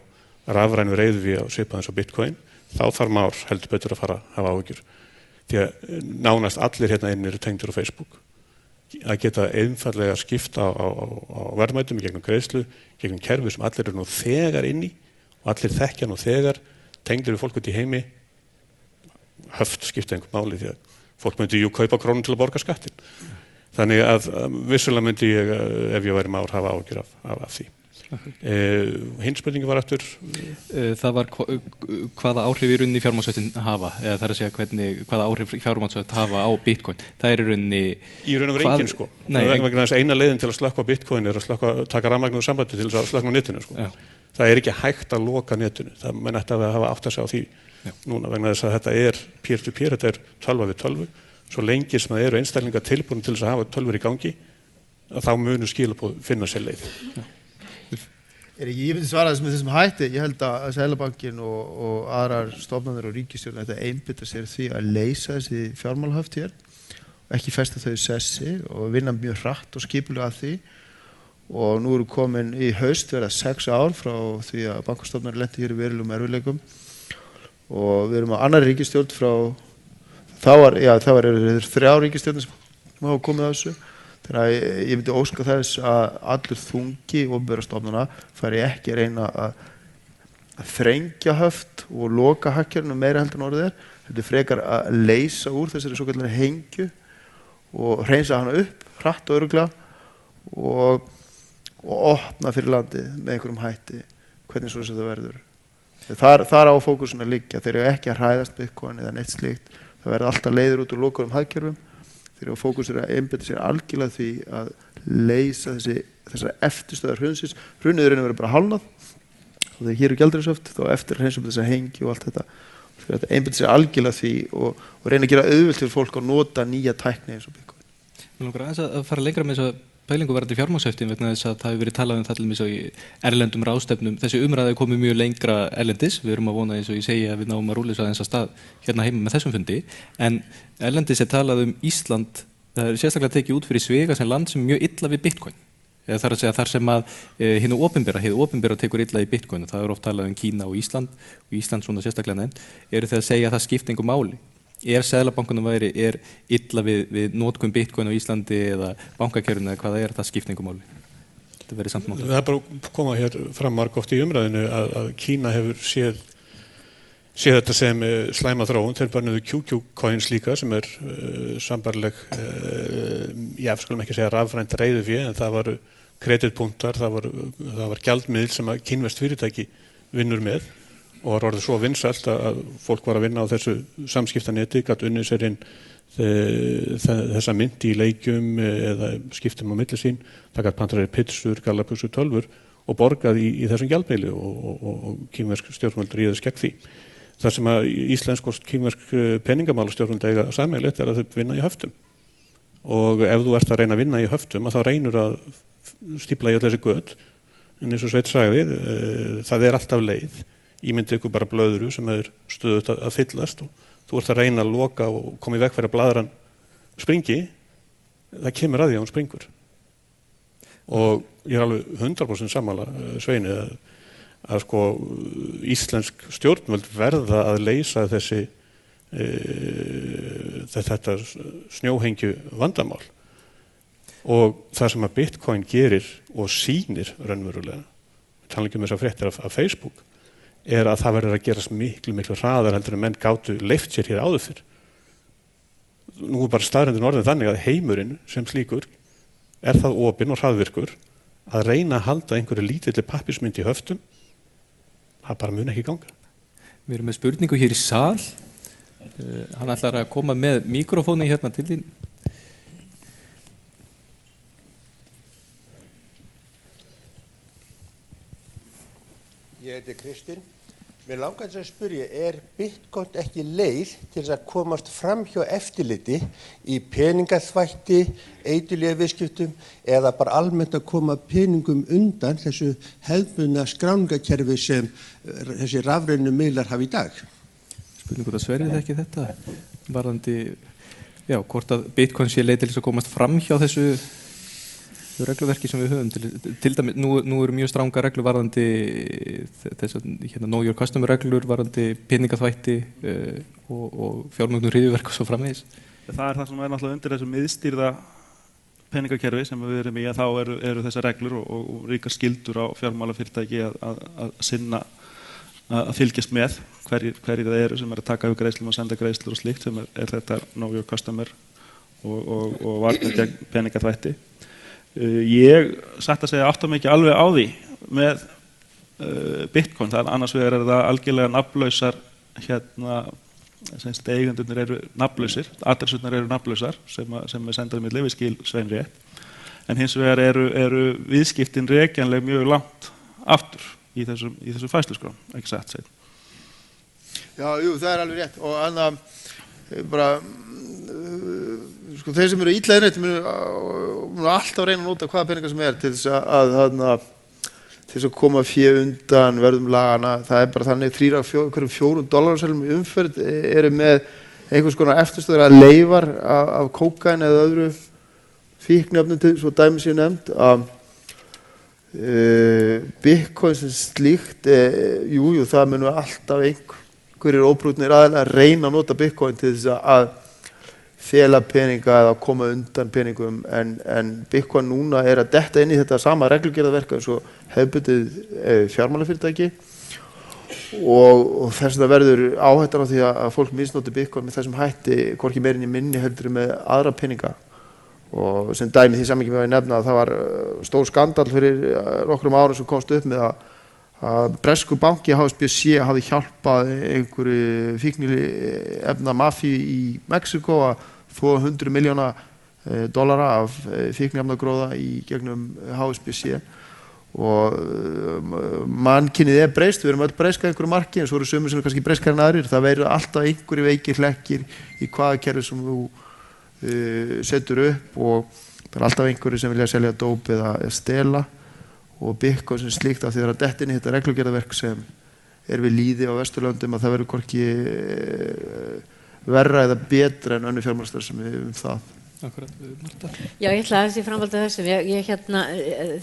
Speaker 5: rafrænu reiðuví á svipaðans á Bitcoin, þá þarf Már heldur betur að fara að hafa áhyggjur. Því að nánast allir hérna inn eru tengdir á Facebook. Að geta einfallega skipta á verðmætum í gegnum greiðslu, gegnum kerfi sem allir eru nú þegar inn í og allir þekkja nú þegar, tengdir við fólk út í heimi, höft skipta einhver máli því að fólk myndi kaupa krónum til að borga skattin. Þannig að vissulega myndi ég, ef ég væri Már, hafa áhyggjur af því. Hinn spurningi var aftur?
Speaker 1: Það var hvaða áhrif í rauninni fjármagnshöftin hafa, eða það að segja hvaða áhrif fjármagnshöft hafa á Bitcoin. Það er í rauninni...
Speaker 5: Í raun og veru engin sko. Vegna þess eina leiðin til að slökkva Bitcoin er að taka rafmagn úr sambandi til að slökkva netinu sko. Það er ekki hægt að loka netinu. Það menn ætti að hafa átt að segja á því núna vegna þess að þetta er peer-to-peer, þetta er tölva við tölvu. Svo lengi sem það eru einstaklingar tilbúin til þess að hafa tölvur í gangi, þá munu skilaboð finna sér leið.
Speaker 2: Ég myndi svara þess með þessum hætti. Ég held að Seðlabankinn og aðrar stofnanir og ríkisstjórn þetta einbeita sér því að leysa þessi fjármálahöft hér og ekki festa þau í sessi og vinna mjög hratt og skipulega að því. Og nú eru komin í haust verða 6 ár frá því að bankastofnanir lenti hér í verulegum erfiðleikum og við erum á annarri ríkisstjórn frá það var 3 ríkisstjórnir sem hafa komið að þessu. Þannig að ég myndi óska þess að allur þungi opinberra stofnana fari ekki að reyna að þrengja höft og loka hagkerfinu meira heldur en orðið er. Þetta er frekar að leysa úr þessari svokallaðri hengju og hreinsa hana upp hratt og örugglega og opna fyrir landið með einhverjum hætti hvernig svo sem það verður. Þar á fókusun að liggja. Þeir eru ekki að hræðast Bitcoin eða neitt slíkt. Það verður alltaf leiðir út úr lokuðum hagkerfum. Þeir eru á fókusun að einbeita sér algjörlega því að leysa þessar eftirstöðar hrunsins. Hrunið er bara hálnað. Og þegar hér eru gjaldeyrishöft, þá eftir hreinsum þessa hengi og allt þetta. Þeir eru að einbeita sér algjörlega því og reyna að gera auðvelt fyrir fólk að nota nýja tækni eins og Bitcoin.
Speaker 1: Mér langar aðeins að fara lengra með þessa pælingu varðandi fjármagnshöftin vegna þess að það hefur verið talað það til dæmis á í erlendum ráðstefnum. Þessi umræða er komið mjög lengra erlendis. Við erum að vona eins og ég segi að við náum að rúlla þess að stað hérna heima með þessum fundi. En erlendis er talað Ísland, það er sérstaklega tekið út fyrir Svega sem land sem mjög illa við Bitcoin. Eða þar að segja þar sem að hið opinbera tekur illa í Bitcoin. Það er oft talað Kína og Ísland svona sérstaklega nefnt. Eru þið að segja að það skipti engu máli? Seðlabankunum er illa við notkun Bitcoin á Íslandi eða bankakerfinu eða hvað það skipti engu máli? Þetta verið samt máli.
Speaker 5: Það er bara að koma hér fram margoft í umræðinu að Kína hefur séð þetta sem slæma þróun. Þeir bönnuðu QQ coins líka sem sambarleg, skulum ekki segja rafrænt reiðufé, en það varu kreditpunktar, það var gjaldmiðl sem að kínverskt fyrirtæki vinnur með. Og var orðið svo vinsælt að fólk var að vinna á þessu samskiptaneti, gat unnið sér inn þessa mynt í leikjum eða skiptum á milli sín, það gat pantaðir pizzur, gallabuxur, tölvur og borgað í þessum gjaldmiðli og kínversk stjórnvöld réðust gegn því. Það sem að íslensk og kínversk peningamálastjórnvöld eiga sameiginlegt að þau vinna í höftum. Og ef þú ert að reyna að vinna í höftum, að þá reynur að stípla í öll þessi göt, en eins og Sveinn sagði, það er alltaf leið. Ímyndið ykkur bara blöðru sem stöðugt að fyllast og þú ert að reyna að loka og koma í veg fyrir að blaðran springi, það kemur að því að hún springur. Og ég er alveg 100% sammála Sveini að sko íslensk stjórnvöld verða að leysa þetta snjóhengju vandamál. Og það sem að Bitcoin gerir og sýnir raunverulega, tala ekki þessar fréttir af Facebook, að það verður að gerast miklu hraðar heldur en menn gátu leyft sér hér áður fyrr. Nú bara staðreyndin orðin þannig að heimurinn sem slíkur það opinn og hraðvirkur að reyna að halda einhverju lítilli pappírsmynd í höftum, það bara mun ekki ganga.
Speaker 1: Við erum með spurningu hér í sal. Hann ætlar að koma með mikrofóni hérna til þín.
Speaker 6: Ég heiti Kristinn. Mér langar að spyrja, Bitcoin ekki leið til þess að komast fram hjá eftirliti í peningaþvætti, eiturlyfjaviðskiptum eða bara almennt að koma peningum undan þessu hefðbundna skráningakerfi sem þessi rafrænu miðlar hafa í dag?
Speaker 1: Spurning hvort að Sverrir ekki þetta varðandi, hvort að Bitcoin sé leið til þess að komast fram hjá þessu regluverki sem við höfum til dæmis, nú eru mjög stranga reglur varðandi þess að know your customer reglur varðandi peningaþvætti og fjármögnun hryðjuverk og svo framvegis.
Speaker 3: Það það sem náttúrulega undir þessu miðstýrða peningakerfi sem við erum í, að þá eru þessar reglur og ríkar skyldur á fjármálafyrirtæki að sinna að fylgjast með hverjir það eru sem að taka yfir greiðslum og senda greiðslur og slíkt sem þetta know your customer og varnir gegn peningaþvætti. Ég satt að segja átta mig ekki alveg á því með Bitcoin, það annars vegar það algjörlega nafnlausar eigendurnir eru nafnlausir, adressurnar eru nafnlausar sem við sendaðum í leyfiskil sveinrétt, en hins vegar eru viðskiptin rekjanleg mjög langt aftur í þessu færsluskrám, ekki satt segið.
Speaker 2: Já, jú, það alveg rétt og annað bara sko þeir sem eru illa innrætt munu alltaf reyna að nota hvaða peningar sem til þess að koma fé undan verðum lagana. Það bara þannig 3 af 4 $4 í umferð eru með einhvers konar eftirstöðar að leifar af kókaín eða öðru fíkniefnum til svo dæmi séu nefnd. Bitcoin sem slíkt, jú, það munu alltaf einhverjir óbrútnir aðeins að reyna að nota Bitcoin til þess að fela peninga eða koma undan peningum en Bitcoin núna að detta inn í þetta sama reglugerðarverk eins og hefðbundið fjármálafyrirtæki og þess að það verður áhættan á því að fólk misnoti Bitcoin með þessum hætti hvorki meirinn í minni heldur með aðra peninga og sem dæmi því samhengi með að nefna að það var stór skandall fyrir nokkrum árum sem komst upp með að bresku banki HSBC hafði hjálpað einhverju fíkniefna mafíu í Mexíkó að þvo $100 milljóna af fíkniefnagróða í gegnum HSBC og mannkynið breyst, við erum öll breysk að einhverju marki en svo eru sumir sem eru kannski breyskar en aðrir, það verður alltaf einhverju veikir hlekkir í hvaða kerfi sem þú setur upp og það er alltaf einhverju sem vilja selja dóp eða stela og Bitcoin sem slíkt af því það er að detta inn í þetta reglugerðarverk sem við lýði á Vesturlöndum að það verður hvorki verra eða betra en önnur fjármálastarfsemi það.
Speaker 1: Akkurat, Marta.
Speaker 4: Já, ég ætla aðeins í framhaldi af þessu. Ég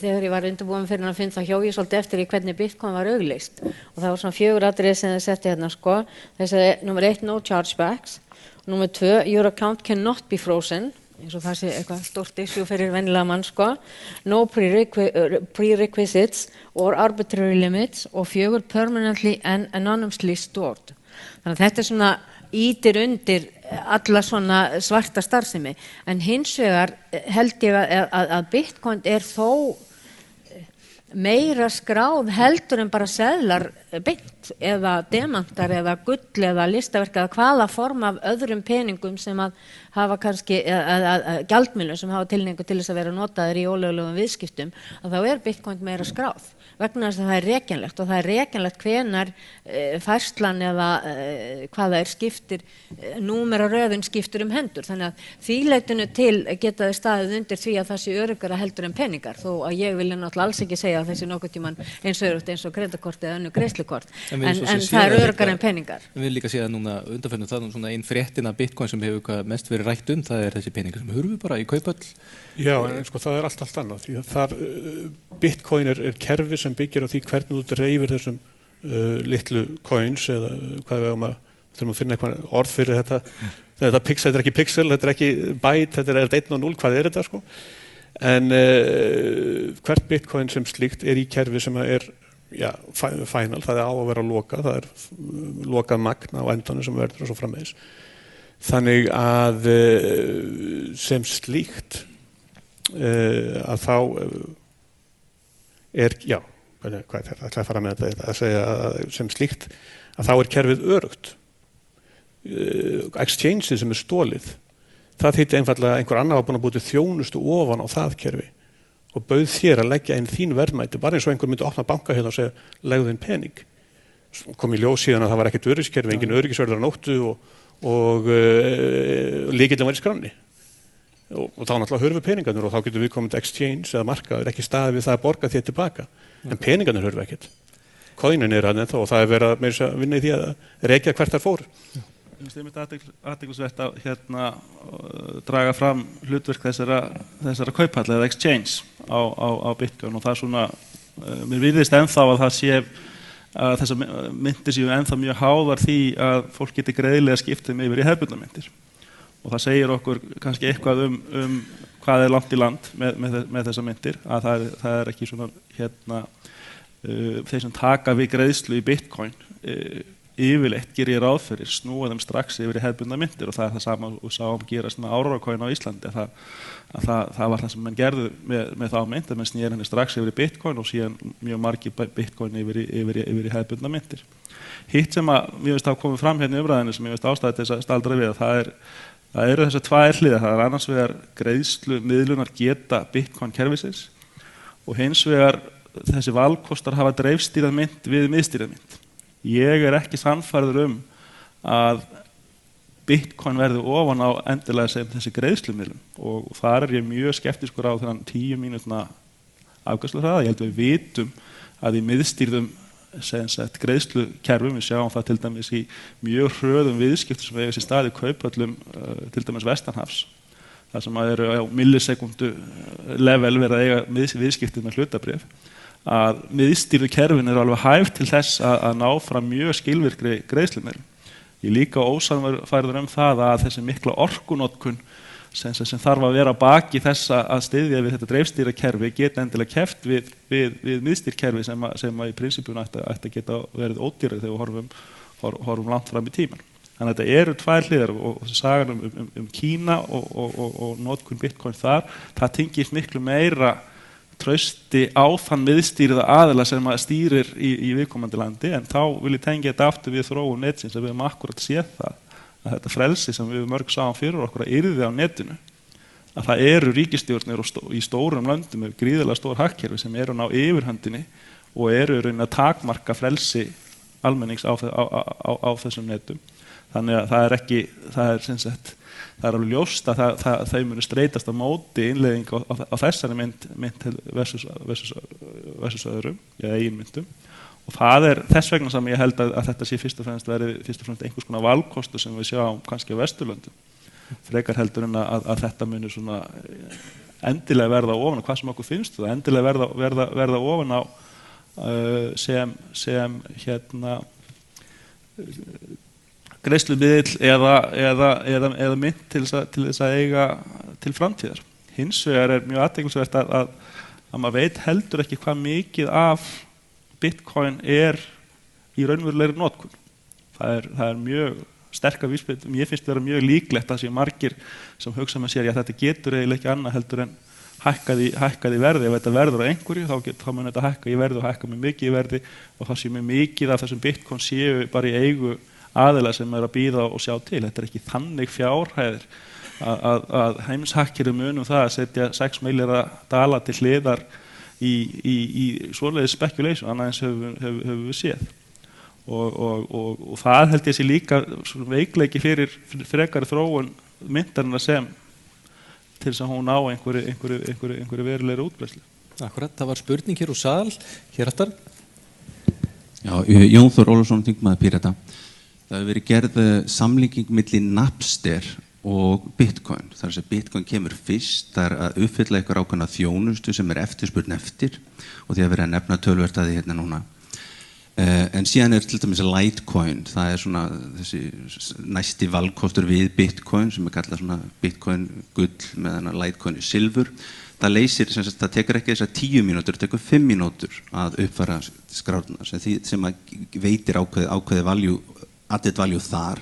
Speaker 4: þegar ég var undirbúin fyrir að finna það hjó ég svolítið eftir í hvernig Bitcoin var auglýst og það var svona 4 atriði sem þið setti hérna sko. Þessi nummer 1, no chargebacks. Nummer 2, your account cannot be frozen. Eins og það sé eitthvað stórt issue fyrir venjulega mann sko. No prerequisites or arbitrary limits og 4, permanently and anonymously stored. Þannig að þetta er svona ítir undir alla svona svarta starfsemi en hins vegar held ég að Bitcoin þó meira skráð heldur en bara seðlar beint eða demantar eða gull eða listaverk eða hvaða form af öðrum peningum sem að hafa kannski gjaldmiðlum sem hafa tilhneigingu til þess að vera notaðir í ólöglegum viðskiptum að þá Bitcoin meira skráð vegna þess að það er rekjanlegt og það er rekjanlegt hvenar færslan eða hvað það skiptir númeraröðun skiptir hendur þannig að því leytinu til geta þið staðið undir því að það sé öruggara heldur en peningar þó að ég vilja náttúrulega alls ekki segja að þessi nokkuð tíman eins og kreditkort eða önnur greiðslukort en það er öruggara en peningar.
Speaker 1: En við líka séð núna undanfarið það svona ein fréttin af Bitcoin sem hefur mest verið rætt það er þessi peningar sem hurfu bara í kaupöll.
Speaker 5: Já, en sko það er allt annað því að þar Bitcoin er kerfi sem byggir á því hvernig þú dreifir þessum litlu coins eða hvað við þurfum að finna eitthvað orð fyrir þetta pixel, þetta er ekki pixel, þetta er ekki byte, þetta er 1 og 0, hvað er þetta sko? En hvert Bitcoin sem slíkt í kerfi sem final, það á að vera lokað, það er lokað magn á endanum sem verður og svo framvegis. Þannig að sem slíkt að þá hvað er það að fara með þetta að segja sem slíkt að þá kerfið örugt exchange sem stólið það þýtti einfaldlega einhver annar var búin að búið til þjónustu ofan á það kerfi og bauð þér að leggja inn þín verðmæti bara eins og einhver myndi opna banka hérna og segja legðu inn pening kom í ljós síðan að það var ekkert öryggiskerfi engin öryggisvörður á nóttu og lykillinn var í skránni og þá náttúrulega hurfu peningarnir og þá getur við komið exchange eða markaður ekki staðið við það að borga þér tilbaka en peningarnir hurfu ekkert coinin hann ennþá og það er verið að vinna í því að rekja hvert þær fóru.
Speaker 3: Ég finnst athyglisvert að draga fram hlutverk þessara kauphalla eða exchange á Bitcoin og það er svona mér virðist ennþá að það sé að þessar myntir séu ennþá mjög háðar því að fólk geti greiðlega skipt þeim yfir í hefðbundnar myntir og það segir okkur kannski eitthvað hvað er langt í land með þessar myntir að það er ekki svona þeir sem taka við greiðslu í Bitcoin yfirleitt gerir ég ráð fyrir snúa þeim strax yfir í hefðbundnar myntir og það er það sama og sáum gerast með Aurora-coin á Íslandi það var það sem menn gerðu með þá mynd að menn snýr henni strax yfir í Bitcoin og síðan mjög margir Bitcoin yfir í hefðbundnar myntir. Hitt sem að mér finnst að komið fram hérna í umræðinu sem ég veist ástæði til þess að staldra við það eru þessar 2 hliðar, það er annars vegar greiðslu miðlunar geta Bitcoin kerfisins og hins vegar þessi valkostar hafa dreifstýrað mynt við miðstýrað mynt. Ég er ekki sannfærður að Bitcoin verði ofan á endilega sem þessi greiðslumiðlun og þar er ég mjög skeptískur á þennan 10 mínútna afgreiðsluhraða. Ég held við vitum að í miðstýrðum greiðslukerfum, við sjáum það til dæmis í mjög hröðum viðskiptum sem eiga sér stað í kaupöllum til dæmis vestanhafs. Það sem eru á millisekundu level verið að eiga viðskiptið með hlutabréf. Að miðstýrðu kerfin eru alveg hæf til þess að ná fram mjög skilvirkri greiðslumiðlun. Ég líka ósannfærður það að þessi mikla orkunotkun sem þarf að vera baki þess að styðja við þetta dreifstýra kerfi geta endilega keppt við miðstýrkerfi sem í prinsipjuna ætti að geta verið ódýrari þegar við horfum langt fram í tíman. Þannig að þetta eru 2 hliðar og sagan Kína og notkun Bitcoin það tengist miklu meira trausti á þann miðstýrða aðila sem að stýrir í viðkomandi landi, en þá vil ég tengja þetta aftur við þróun netsins að við höfum akkurat séð það að þetta frelsi sem við mörg sáum fyrir okkur að yrði á netinu, að það eru ríkisstjórnir í stórum löndum með gríðarlega stór hagkerfi sem eru ná yfirhöndinni og eru raunin að takmarka frelsi almennings á þessum netum. Þannig að það er alveg ljóst að þau munu streitast á móti innleiðing á þessari mynd versus öðrum, eigin myndum. Og það er þess vegna sem ég held að þetta sé fyrst og fremst einhvers konar valkostur sem við sjáum kannski á Vesturlöndum. Frekar heldur en að þetta muni svona endilega verða ofan á hvað sem okkur finnst það, endilega verða ofan á sem greiðslumiðill eða mynt til þess að eiga til framtíðar. Hins vegar er mjög athyglisvert að maður veit heldur ekki hvað mikið af Bitcoin er í raunverulegri notkun. Það er mjög sterkar vísbendingar. Mér finnst vera mjög líklegt að sé margir sem hugsa með sér að þetta getur eiginlega ekki annað heldur en hækkað í verði. Ef þetta verður á einhverju þá mun þetta hækka í verði og hækka mjög mikið í verði og það sé mjög mikið af þessum Bitcoin séu bara í eigu aðila sem að bíða og sjá til. Þetta er ekki þannig fjárhæðir að heimshakkerum munum það að setja 6 milljarða dala til hliðar í svoleiðis speculation, annað eins höfum við séð. Og það held ég sé líka veikleiki fyrir frekari þróun myndarinnar sem til þess að hún á einhverju verulegri útbreiðslu.
Speaker 1: Akkurat, það var spurning hér úr sal, hér aftar.
Speaker 7: Já, Jón Þór Ólafsson, þingmaður Pírata. Það hefur verið gerð samlíking milli Napster og Bitcoin. Það að Bitcoin kemur fyrst, það að uppfylla eitthvað ákveðna þjónustu sem eftirspurn eftir og því að vera að nefna töluvert að því hérna núna. En síðan til dæmis Litecoin, það svona þessi næsti valkostur við Bitcoin sem kallað svona Bitcoin gull með Litecoin silfur. Það leysir, það tekur ekki þessar 10 mínútur, það tekur 5 mínútur að uppfæra skrárnar sem að veitir ákveði added value þar.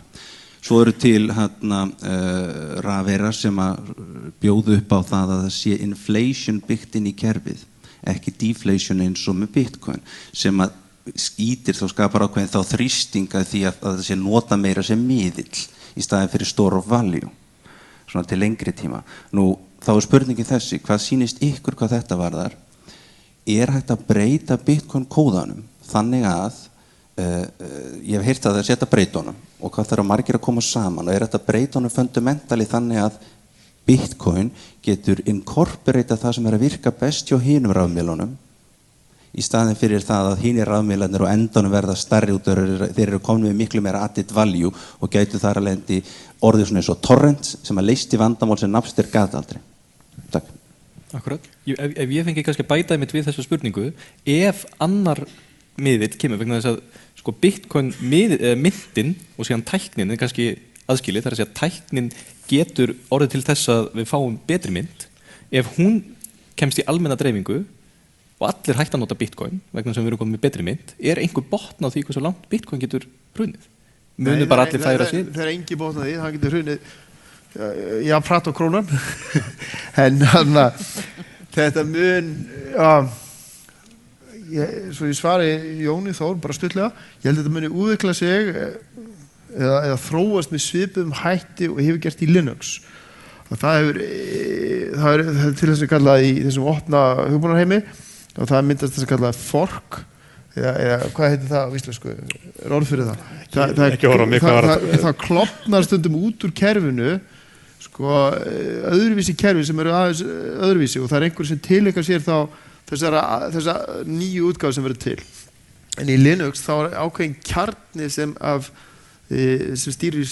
Speaker 7: Svo eru til rafera sem að bjóðu upp á það að það sé inflation byggt inn í kerfið, ekki deflation eins og með Bitcoin, sem að skýtir þá skapar ákveðin þá þrýstinga því að það sé nota meira sem miðill í staðin fyrir store of value, svona til lengri tíma. Nú, þá er spurningin þessi, hvað sýnist ykkur hvað þetta varðar? Er hægt að breyta Bitcoin kóðanum þannig að ég hef heyrt að það setja breytunum og hvað þarf margir að koma saman og er þetta breytunum fundamentali þannig að Bitcoin getur incorporata það sem að virka best hjá hinum rafmiðlunum í staðin fyrir það að hinir rafmiðlarnir og endanum verða stærri út þeir eru komin með miklu meira added value og gætu þar að lendi orðið svona eins og torrent sem að leysti vandamál sem Napster gat aldrei. Takk.
Speaker 1: Akkurat. Ef ég fengi kannski bætaði mitt við þessu spurningu, ef annar miðill kemur vegna þess að Bitcoin myntin og síðan tæknin er kannski aðskilið, þar að segja tæknin getur orðið til þess að við fáum betri mynd. Ef hún kemst í almenna dreifingu og allir hægt að nota Bitcoin vegna þess að við erum komið með betri mynd, er einhver botn á því hversu langt Bitcoin getur hrunið? Munið bara allir færa sig?
Speaker 2: Það er engin botn á því, það getur hrunið jafnfratt á krónan. En þetta mun svo ég svari Jóni Þór bara stuttlega, ég held að þetta muni útvikla sig eða þróast með svipum hætti og hefur gert í Linux. Það er til þess að kalla í þessum opna hugbúnarheimi og það myndast þess að kalla fork eða hvað heitir það á íslensku? Er orð fyrir það? Það klofnar stundum út úr kerfinu öðruvísi kerfi sem eru aðeins öðruvísi og það er einhver sem tileinkar sér þá þessa nýju útgáfu sem verður til. En í Linux þá er ákveðin kjarni sem stýrir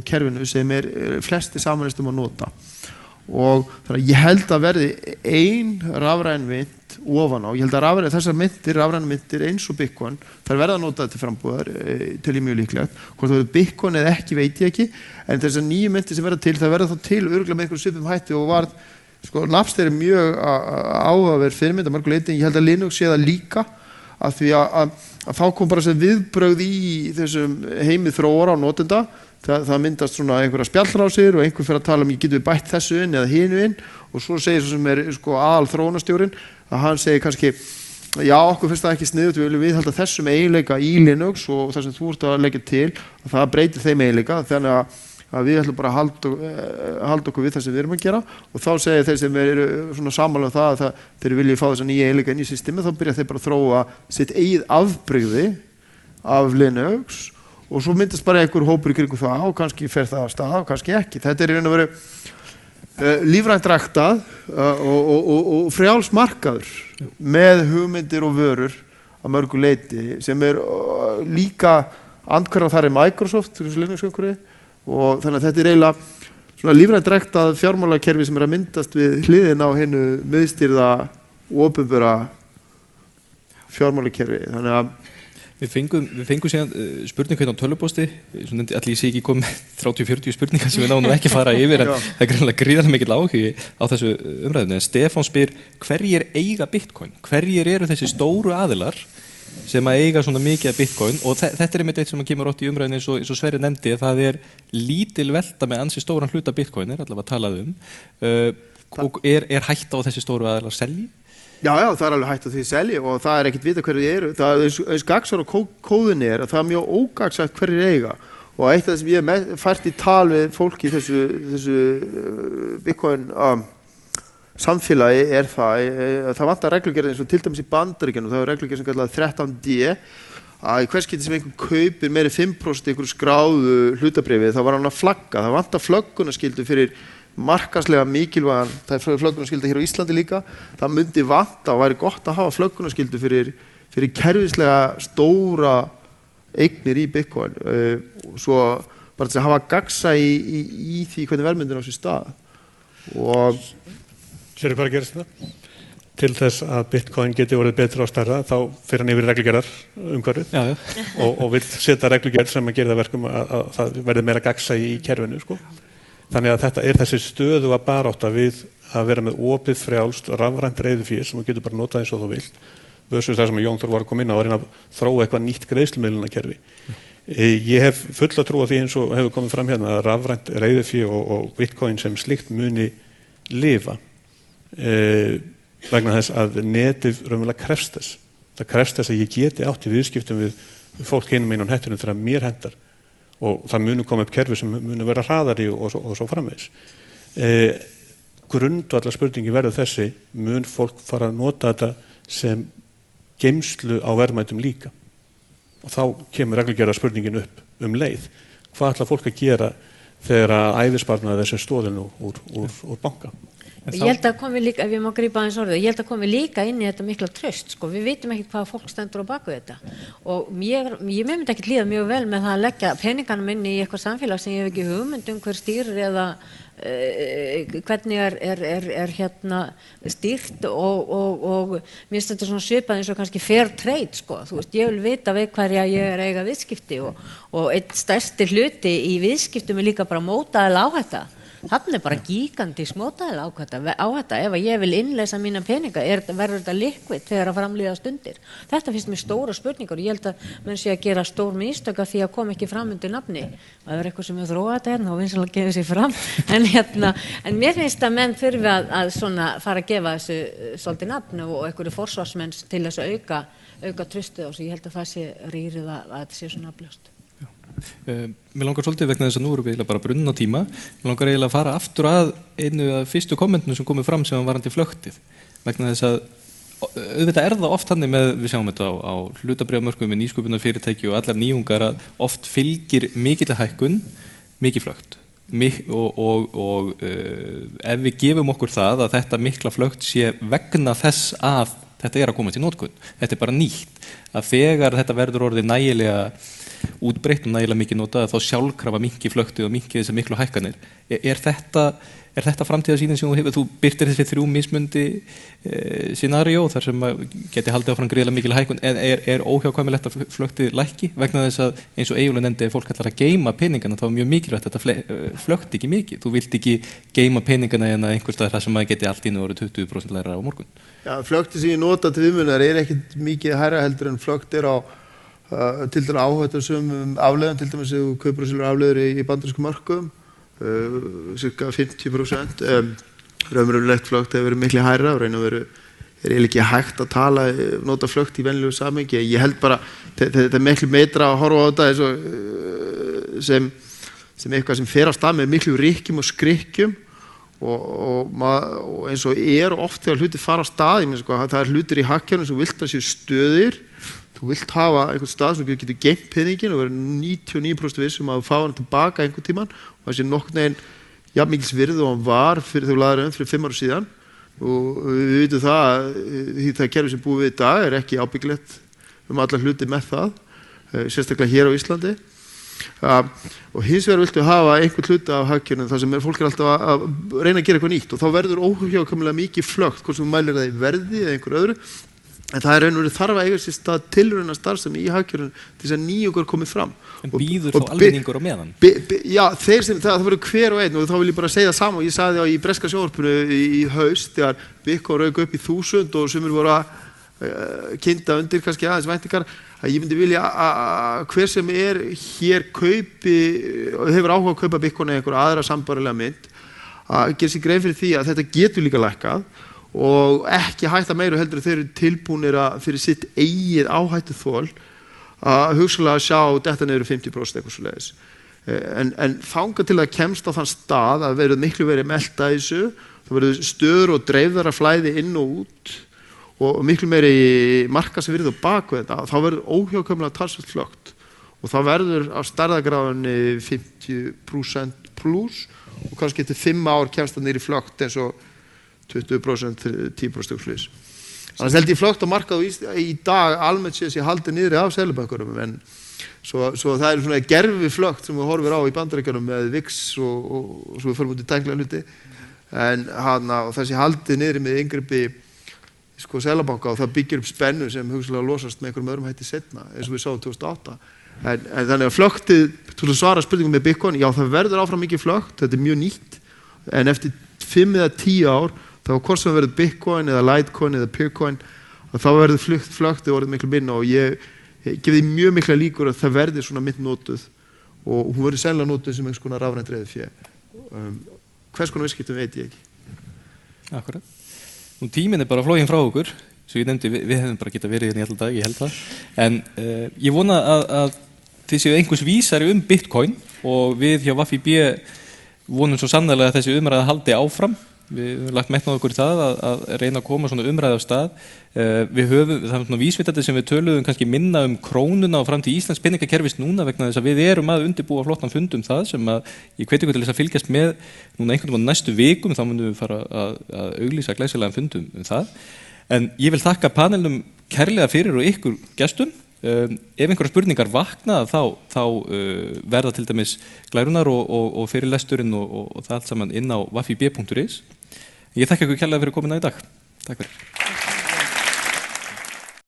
Speaker 2: kerfinu sem er flesti samanist að nota. Og þannig að ég held að verði ein rafræn mynt ofan á. Ég held að þessar rafræn myntir eins og Bitcoin, þær verða að nota til frambúðar, til ég mjög líklegt. Hvort það verður Bitcoin eða ekki, veit ég ekki. En þessar nýju myntir sem verða til, það verða þá til örugglega með einhverjum svipum hætti og varð Napster er mjög áhugaverð fyrirmynd að mörgu leyti, en ég held að Linux sé það líka af því að þá kom bara sem viðbrögð í þessum heimi þróara og notenda. Það myndast svona einhverja spjallrásir og einhver fyrir að tala ég getum við bætt þessu inn eða hinu inn og svo segir svo sem sko aðal þróunarstjórinn að hann segir kannski já, okkur finnst það ekki sniðugt, við viljum viðhalda þessum eiginleika í Linux og það sem þú ert að leggja til að það breytir þeim eiginleika þannig að við ætlum bara að halda okkur við það sem við erum að gera og þá segir þeir sem eru svona sammála um það að þeir vilja fá þessa nýja eiginleika inn í systemið þá byrja þeir bara að þróa sitt eigið afbrigði af Linux og svo myndast bara einhver hópur í kringum það og kannski fer það af stað og kannski ekki. Þetta í raun og veru lífrænt ræktað og frjáls markaður með hugmyndir og vörur að mörgu leyti sem líka andhverfa þar Microsoft Linux-umhverfi og þannig að þetta eiginlega svona lífrænt ræktað fjármálakerfi sem að myndast við hliðina á hinu miðstýrða og opinbera fjármálakerfi. Þannig að
Speaker 1: Við fengum síðan spurning hérna á tölvupósti, allir ég sé ekki komið 30-40 spurningar sem við náum ekki að fara yfir en það greinilega gríðarlega mikill áhugi á þessu umræðinu. En Stefán spyr hverjir eiga Bitcoin? Hverjir eru þessi stóru aðilar sem að eiga svona mikið af Bitcoin og þetta einmitt eitt sem kemur oft í umræðinu eins og Sverrir nefndi að það lítil velta með ansi stóran hluta Bitcoin allavega talað og hætta á þessi stóru aðilar selji?
Speaker 2: Já, það alveg hægt að því selji og það ekkert vita hverju eru. Það eins gagsar og kóðin að það mjög ógagsagt hverju eiga og eitt af það sem ég fært í tal við fólki í þessu Bitcoin samfélagi það vantar reglugerð eins og til dæmis í Bandaríkjunum, það reglugerð sem kallað 13D að í hvers skipti sem einhver kaupir meiri 5% einhverju skráðu hlutabréfi þá var hann að flagga, það vantar flöggunarskyldu fyrir markaðslega mikilvægan, það flöggunarskylda hér á Íslandi líka, það myndi vanta og væri gott að hafa flöggunarskyldu fyrir kerfislega stóra eignir í Bitcoin svo bara til að hafa gagsa í því hvernig verðmyndin á sér stað og
Speaker 5: Sérðu hvað að gerast það? Til þess að Bitcoin geti orðið betra á stærra þá fyrir hann yfir reglugerðar umhverfið og vill setja reglugerð sem að gera það verkum að það verði meira gagsa í kerfinu sko. Þannig að þetta þessi stöðuga barátta við að vera með opið frjálst rafrænt reiðufé sem þú getur bara notað eins og þú vilt versus það sem Jón Þór var að koma inn á að reyna að þróa eitthvað nýtt greiðslumiðlunarkerfi. Ég hef fulla trú á því eins og hefur komið fram hérna að rafrænt reiðufé og Bitcoin sem slíkt muni lifa vegna þess að netið raunverulega krefst þess. Það krefst þess að ég geti átt í viðskiptum við fólk hinum einn á hettunum þegar mér hendar og það munu koma upp kerfi sem munu vera hraðari og svo framvegis. Grundvallar spurningi verður þessi, mun fólk fara að nota þetta sem geymslu á verðmætum líka? Og þá kemur reglugerðar spurningin upp leið. Hvað ætlar fólk að gera þegar að ævisparnaði þessi stóðin úr banka?
Speaker 4: Ég held að komi líka, ef ég má grípa aðeins orðið, ég held að komi líka inn í þetta mikla traust, sko. Við vitum ekki hvaða fólk stendur á baku þetta. Og ég myndi ekki líða mjög vel með það að leggja peninganum inn í eitthvað samfélag sem ég hef ekki hugmynd hver stýrir eða hvernig hérna stýrt og mér finnst þetta svona svipað eins og kannski fair trade, sko. Þú veist, ég vil vita við hverja ég eiga viðskipti og einn stærsti hluti í viðskiptum líka bara mótaðilega áhætta. Þannig bara gigantísk mótaðilega áhætta. Ef ég vil innleysa mína peninga, verður þetta liquid þegar að framlíða stundir. Þetta finnst mér stóra spurningar og ég held að menn sé að gera stór mistök af því að koma ekki fram undir nafni. Það eitthvað sem þróa þetta hérna og vinsanlega að gefa sér fram. En mér finnst að menn þurfi að svona fara að gefa þessu svolítið nafn og einhverju forsvarsmenn til þess að auka trustið á þessu. Ég held að það sé rýrið að þetta sé svona afljóst.
Speaker 1: Mér langar svolítið vegna þess að nú erum við eiginlega bara brunna tíma. Mér langar eiginlega að fara aftur að einu af fyrstu kommentinu sem komið fram sem var varandi flöktið. Vegna þess að auðvitað það oft þannig með, við sjáum þetta á hlutabréfamörkuðum með nýsköpunarfyrirtæki og allar nýjungar að oft fylgir mikill hækkun, mikið flökt. Og ef við gefum okkur það að þetta mikla flökt sé vegna þess að þetta að komast í notkun, þetta bara nýtt, að þegar þetta verður orðið nægilega útbreitt og nægilega mikið notað að þá sjálfkrafa minnki flöktið og minnki þessar miklu hækkanir. Er þetta framtíðarsýnin sem þú hefur? Þú birtir þessi 3 mismundi scenario þar sem geti haldið áfram gríðarlega mikil hækkun, en er óhjákvæmilegt að flöktið lækki vegna þess að eins og Eyjólfur nefndi, ef fólk ætlar að geyma peningana þá er mjög mikilvægt að þetta flökti ekki mikið. Þú vilt ekki geyma peningana en að einhvers staðar þar sem maður geti allt í einu orðið 20% lægra á morgun.
Speaker 2: Já, flöktið sem ég nota til viðmunar ekkert mikið hærra heldur en flökt á til dæmis áhættusömum afleiðum, til dæmis ef þú kaupir og selur afleiður í bandarískum mörkuðum, cirka 50%. Raunverulegt flökt hefur verið miklu hærra og raun og veru eiginlega ekki hægt að nota flökt í venjulegu samhengi. Ég held bara, þetta miklu meira að horfa á þetta sem eitthvað sem fer af stað með miklu rykkjum og skrykkjum og eins og oft þegar hlutir fara af stað, það hlutir í hagkerfinu sem vilt að séu stöðir. Þú vilt hafa einhvern stað sem þú getur geymt peninginn og verið 99% vissum að þú fá hann tilbaka einhvern tímann og það sé nokkurn veginn jafn mikils virði og hann var fyrir þú laðir fyrir 5 ára síðan og við vitum það að það kerfi sem búið við í dag ekki ábyggilegt alla hluti með það, sérstaklega hér á Íslandi. Og hins vegar viltu hafa einhvern hluti af hagkerfinu þar sem fólk alltaf að reyna að gera eitthvað nýtt og þá verður óhjákvæmilega mikið flökt, hvort sem þú mælir það í verði eða einhverju öðru. En það raun og veru þarf að eiga sér stað tilrauna starfsemi í hagkerfinu til þess að nýjungar komið fram.
Speaker 1: En býður þá almenningur á meðan?
Speaker 2: Já, það verður hver og einn og þá vil ég bara segja það sama og ég sagði það í breska sjónvarpinu í haust þegar Bitcoin rauk upp í 1000 og sumir voru að kynda undir kannski aðeins væntingar að ég myndi vilja að hver sem hér kaupi og hefur áhuga að kaupa Bitcoin eða einhverja aðra sambærilega mynd að gera sér grein fyrir því að þetta getur líka lækkað og ekki hætta meira heldur þeir eru tilbúnir fyrir sitt eigið áhættuþol að hugsanlega sjá þetta niður 50% eitthvað svoleiðis. En þangað til að kemst á þann stað að verður miklu verið melta í þessu, það verður stöður og dreifðara flæði inn og út og miklu meiri markaðsvirði á baku þetta, þá verður óhjákvæmilega talsvert flökt og þá verður á stærðargráðunni 50% pluss og kannski eftir 5 ár kemst það niður í flökt eins og 20%, 10% slís. Annars held ég flökt á markað í dag almennt sé haldið niðri af seðlabankunum en svo það er svona gerfi flökt sem við horfum á í Bandaríkjunum með VIX og svo við förum út í tæknilega hluti en og þessi haldið niðri með inngripi seðlabanka og það byggir upp spennu sem hugsanlega losast með einhverjum öðrum hætti seinna eins og við sáum 2008 en þannig að flöktið til að svara spurningum með Bitcoin, já það verður áfram mikið flökt, þetta er mjög nýtt en eftir 5 eða 10 ár þá hvort sem verður Bitcoin eða Litecoin eða Peercoin þá verður flöktið orðið miklu minna og ég gefði mjög mikla líkur að það verður svona mynd notuð og hún verður sennilega notuð sem einhvers konar rafrænt reiðufé. Hvers konar viðskiptum veit ég ekki.
Speaker 1: Akkurat. Nú tíminn er bara floginn frá okkur, svo ég nefndi við hefum bara getað verið hérna í alltaf dag, ég held það. En ég vona að þið séu einhvers vísari Bitcoin og við hjá VAFIB vonum svo sannarlega að þessi umræða haldi áfram. Við höfum lagt metnað okkur í það að reyna að koma svona umræði á stað. Það er svona vísvitandi sem við töluðum kannski minna krónuna og framtíð Íslands peningakerfis núna vegna þess að við erum að undirbúa flottan fund það sem að ég hvet ykkur til þess að fylgjast með núna einhvern veginn næstu vikum, þá munum við fara að auglýsa glæsilegan fundum það. En ég vil þakka panelnum kærlega fyrir og ykkur gestum. Ef einhverjar spurningar vakna þá verða til dæmis glærunar og fyrirlesturinn og það allt saman inn á wafib.is. Ég þakka ykkur kærlega fyrir komuna í dag. Takk fyrir.